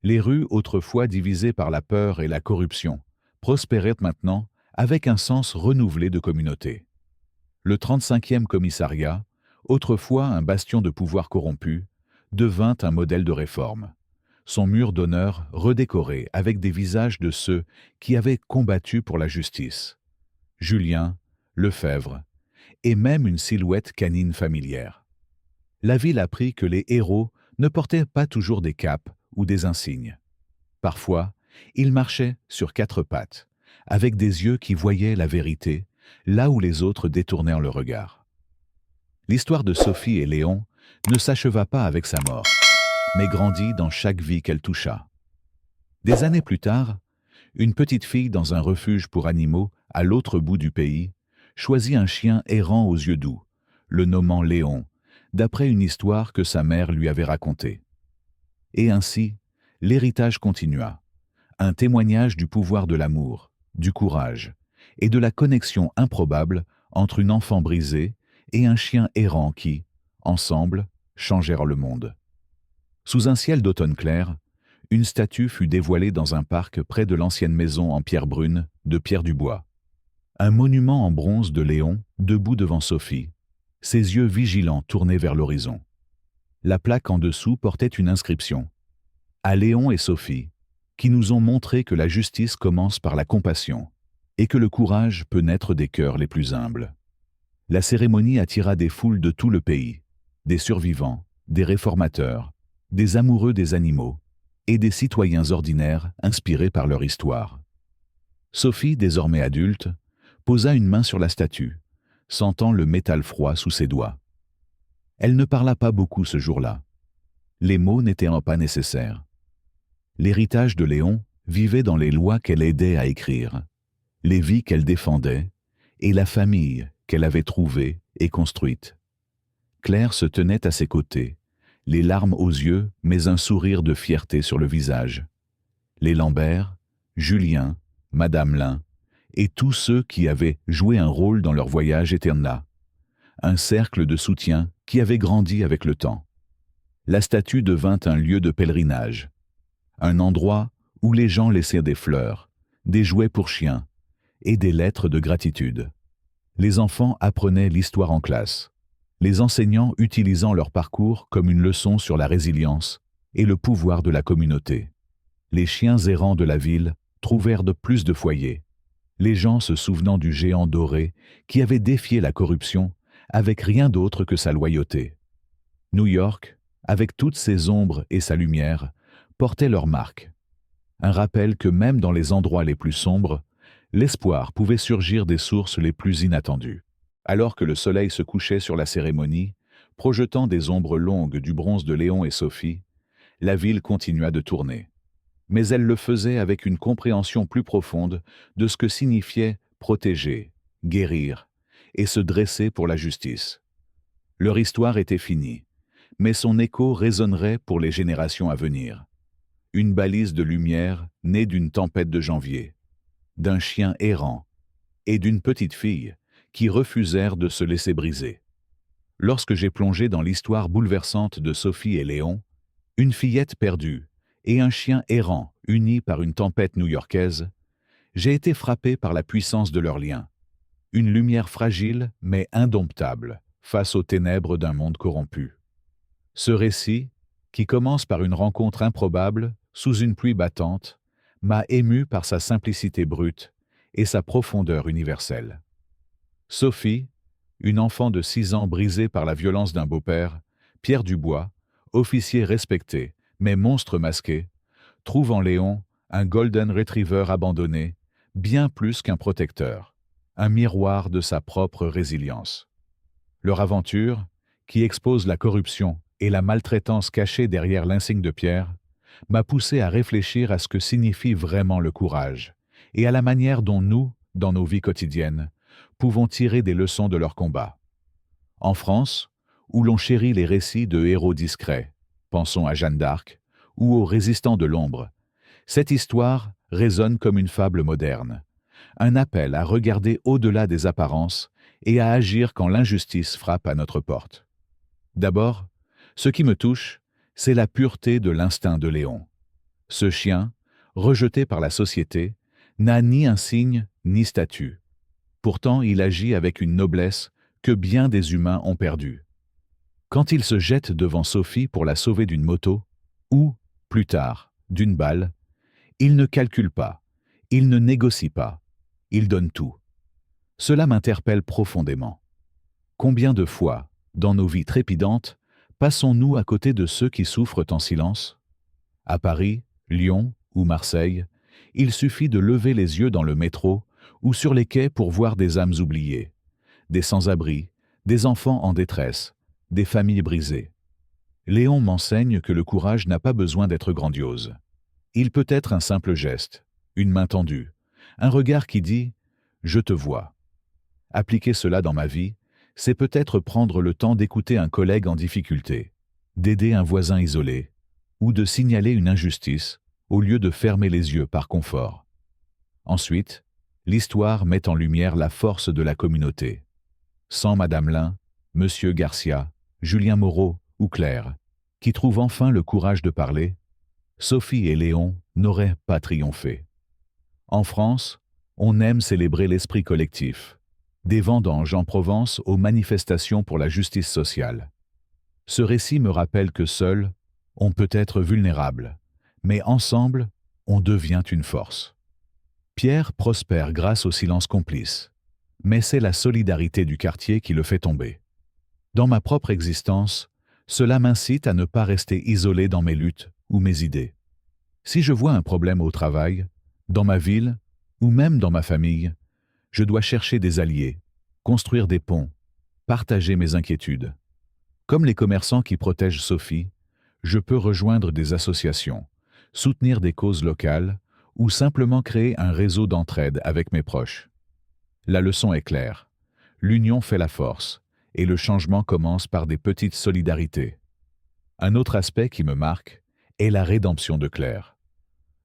Les rues autrefois divisées par la peur et la corruption prospéraient maintenant avec un sens renouvelé de communauté. Le 35e commissariat, autrefois un bastion de pouvoir corrompu, devint un modèle de réforme. Son mur d'honneur redécoré avec des visages de ceux qui avaient combattu pour la justice. Julien, Lefebvre, et même une silhouette canine familière. La ville apprit que les héros ne portaient pas toujours des capes ou des insignes. Parfois, ils marchaient sur quatre pattes, avec des yeux qui voyaient la vérité, là où les autres détournèrent le regard. L'histoire de Sophie et Léon ne s'acheva pas avec sa mort, mais grandit dans chaque vie qu'elle toucha. Des années plus tard, une petite fille dans un refuge pour animaux à l'autre bout du pays choisit un chien errant aux yeux doux, le nommant Léon, d'après une histoire que sa mère lui avait racontée. Et ainsi, l'héritage continua, un témoignage du pouvoir de l'amour, du courage et de la connexion improbable entre une enfant brisée et un chien errant qui, ensemble, changèrent le monde. Sous un ciel d'automne clair, une statue fut dévoilée dans un parc près de l'ancienne maison en pierre brune de Pierre Dubois. Un monument en bronze de Léon, debout devant Sophie, ses yeux vigilants tournés vers l'horizon. La plaque en dessous portait une inscription. À Léon et Sophie, qui nous ont montré que la justice commence par la compassion et que le courage peut naître des cœurs les plus humbles. La cérémonie attira des foules de tout le pays, des survivants, des réformateurs, des amoureux des animaux et des citoyens ordinaires inspirés par leur histoire. Sophie, désormais adulte, posa une main sur la statue, sentant le métal froid sous ses doigts. Elle ne parla pas beaucoup ce jour-là. Les mots n'étaient pas nécessaires. L'héritage de Léon vivait dans les lois qu'elle aidait à écrire, les vies qu'elle défendait et la famille qu'elle avait trouvée et construite. Claire se tenait à ses côtés, les larmes aux yeux, mais un sourire de fierté sur le visage. Les Lambert, Julien, Madame Lin, et tous ceux qui avaient joué un rôle dans leur voyage étaient là. Un cercle de soutien qui avait grandi avec le temps. La statue devint un lieu de pèlerinage, un endroit où les gens laissaient des fleurs, des jouets pour chiens et des lettres de gratitude. Les enfants apprenaient l'histoire en classe, les enseignants utilisant leur parcours comme une leçon sur la résilience et le pouvoir de la communauté. Les chiens errants de la ville trouvèrent de plus de foyers, les gens se souvenant du géant doré qui avait défié la corruption avec rien d'autre que sa loyauté. New York, avec toutes ses ombres et sa lumière, portaient leur marque. Un rappel que même dans les endroits les plus sombres, l'espoir pouvait surgir des sources les plus inattendues. Alors que le soleil se couchait sur la cérémonie, projetant des ombres longues du bronze de Léon et Sophie, la ville continua de tourner. Mais elle le faisait avec une compréhension plus profonde de ce que signifiait protéger, guérir et se dresser pour la justice. Leur histoire était finie, mais son écho résonnerait pour les générations à venir. Une balise de lumière née d'une tempête de janvier, d'un chien errant et d'une petite fille qui refusèrent de se laisser briser. Lorsque j'ai plongé dans l'histoire bouleversante de Sophie et Léon, une fillette perdue et un chien errant unis par une tempête new-yorkaise, j'ai été frappé par la puissance de leur lien. Une lumière fragile mais indomptable face aux ténèbres d'un monde corrompu. Ce récit, qui commence par une rencontre improbable, sous une pluie battante, m'a ému par sa simplicité brute et sa profondeur universelle. Sophie, une enfant de 6 ans brisée par la violence d'un beau-père, Pierre Dubois, officier respecté, mais monstre masqué, trouve en Léon un Golden Retriever abandonné, bien plus qu'un protecteur, un miroir de sa propre résilience. Leur aventure, qui expose la corruption et la maltraitance cachée derrière l'insigne de Pierre, m'a poussé à réfléchir à ce que signifie vraiment le courage, et à la manière dont nous, dans nos vies quotidiennes, pouvons tirer des leçons de leur combat. En France, où l'on chérit les récits de héros discrets, pensons à Jeanne d'Arc, ou aux résistants de l'ombre, cette histoire résonne comme une fable moderne, un appel à regarder au-delà des apparences et à agir quand l'injustice frappe à notre porte. D'abord, ce qui me touche, c'est la pureté de l'instinct de Léon. Ce chien, rejeté par la société, n'a ni insigne ni statut. Pourtant, il agit avec une noblesse que bien des humains ont perdue. Quand il se jette devant Sophie pour la sauver d'une moto, ou, plus tard, d'une balle, il ne calcule pas, il ne négocie pas, il donne tout. Cela m'interpelle profondément. Combien de fois, dans nos vies trépidantes, passons-nous à côté de ceux qui souffrent en silence? À Paris, Lyon ou Marseille, il suffit de lever les yeux dans le métro ou sur les quais pour voir des âmes oubliées, des sans-abri, des enfants en détresse, des familles brisées. Léon m'enseigne que le courage n'a pas besoin d'être grandiose. Il peut être un simple geste, une main tendue, un regard qui dit « Je te vois ». Appliquer cela dans ma vie, c'est peut-être prendre le temps d'écouter un collègue en difficulté, d'aider un voisin isolé, ou de signaler une injustice, au lieu de fermer les yeux par confort. Ensuite, l'histoire met en lumière la force de la communauté. Sans Madame Lin, Monsieur Garcia, Julien Moreau ou Claire, qui trouvent enfin le courage de parler, Sophie et Léon n'auraient pas triomphé. En France, on aime célébrer l'esprit collectif, des vendanges en Provence aux manifestations pour la justice sociale. Ce récit me rappelle que seul, on peut être vulnérable, mais ensemble, on devient une force. Pierre prospère grâce au silence complice, mais c'est la solidarité du quartier qui le fait tomber. Dans ma propre existence, cela m'incite à ne pas rester isolé dans mes luttes ou mes idées. Si je vois un problème au travail, dans ma ville ou même dans ma famille, je dois chercher des alliés, construire des ponts, partager mes inquiétudes. Comme les commerçants qui protègent Sophie, je peux rejoindre des associations, soutenir des causes locales ou simplement créer un réseau d'entraide avec mes proches. La leçon est claire. L'union fait la force et le changement commence par des petites solidarités. Un autre aspect qui me marque est la rédemption de Claire.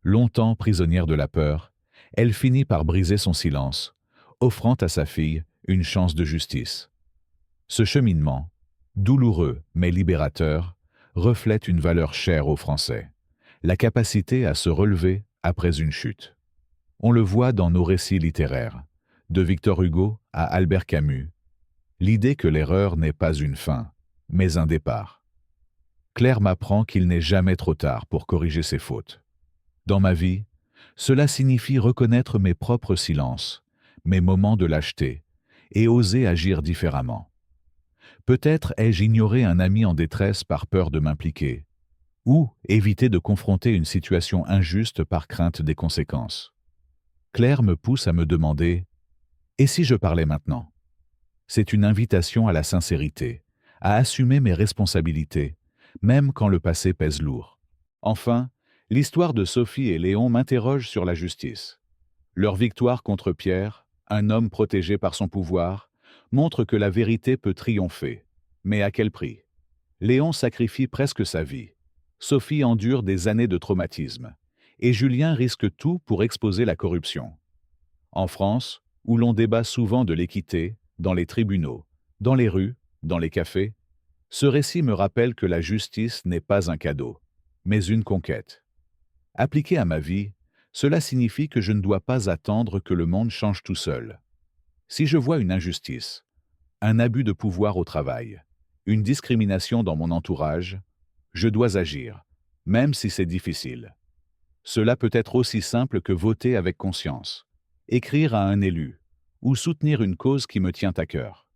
Longtemps prisonnière de la peur, elle finit par briser son silence, offrant à sa fille une chance de justice. Ce cheminement, douloureux mais libérateur, reflète une valeur chère aux Français, la capacité à se relever après une chute. On le voit dans nos récits littéraires, de Victor Hugo à Albert Camus, l'idée que l'erreur n'est pas une fin, mais un départ. Claire m'apprend qu'il n'est jamais trop tard pour corriger ses fautes. Dans ma vie, cela signifie reconnaître mes propres silences, mes moments de lâcheté, et oser agir différemment. Peut-être ai-je ignoré un ami en détresse par peur de m'impliquer, ou éviter de confronter une situation injuste par crainte des conséquences. Claire me pousse à me demander « Et si je parlais maintenant ?» C'est une invitation à la sincérité, à assumer mes responsabilités, même quand le passé pèse lourd. Enfin, l'histoire de Sophie et Léon m'interroge sur la justice. Leur victoire contre Pierre, un homme protégé par son pouvoir, montre que la vérité peut triompher. Mais à quel prix? Léon sacrifie presque sa vie. Sophie endure des années de traumatisme. Et Julien risque tout pour exposer la corruption. En France, où l'on débat souvent de l'équité, dans les tribunaux, dans les rues, dans les cafés, ce récit me rappelle que la justice n'est pas un cadeau, mais une conquête. Appliqué à ma vie, cela signifie que je ne dois pas attendre que le monde change tout seul. Si je vois une injustice, un abus de pouvoir au travail, une discrimination dans mon entourage, je dois agir, même si c'est difficile. Cela peut être aussi simple que voter avec conscience, écrire à un élu, ou soutenir une cause qui me tient à cœur.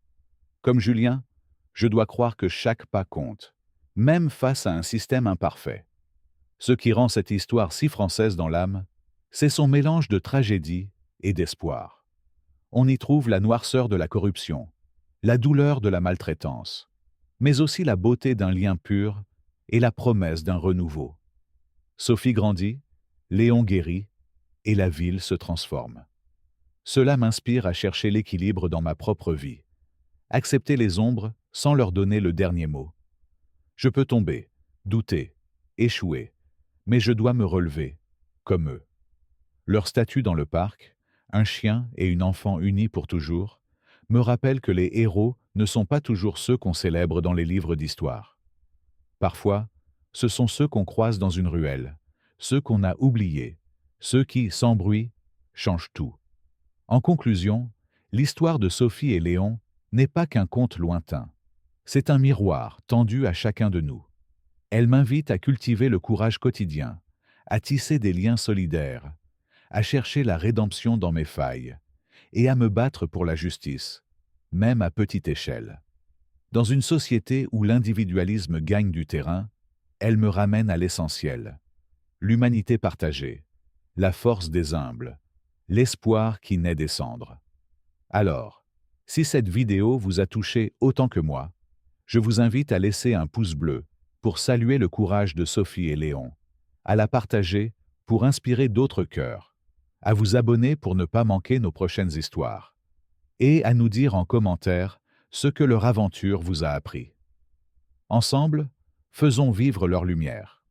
Comme Julien, je dois croire que chaque pas compte, même face à un système imparfait. Ce qui rend cette histoire si française dans l'âme, c'est son mélange de tragédie et d'espoir. On y trouve la noirceur de la corruption, la douleur de la maltraitance, mais aussi la beauté d'un lien pur et la promesse d'un renouveau. Sophie grandit, Léon guérit, et la ville se transforme. Cela m'inspire à chercher l'équilibre dans ma propre vie, accepter les ombres sans leur donner le dernier mot. Je peux tomber, douter, échouer, mais je dois me relever, comme eux. Leur statue dans le parc, un chien et une enfant unis pour toujours, me rappelle que les héros ne sont pas toujours ceux qu'on célèbre dans les livres d'histoire. Parfois, ce sont ceux qu'on croise dans une ruelle, ceux qu'on a oubliés, ceux qui, sans bruit, changent tout. En conclusion, l'histoire de Sophie et Léon n'est pas qu'un conte lointain. C'est un miroir tendu à chacun de nous. Elle m'invite à cultiver le courage quotidien, à tisser des liens solidaires, à chercher la rédemption dans mes failles, et à me battre pour la justice, même à petite échelle. Dans une société où l'individualisme gagne du terrain, elle me ramène à l'essentiel. L'humanité partagée, la force des humbles, l'espoir qui naît des cendres. Alors, si cette vidéo vous a touché autant que moi, je vous invite à laisser un pouce bleu pour saluer le courage de Sophie et Léon, à la partager pour inspirer d'autres cœurs, à vous abonner pour ne pas manquer nos prochaines histoires, et à nous dire en commentaire ce que leur aventure vous a appris. Ensemble, faisons vivre leur lumière.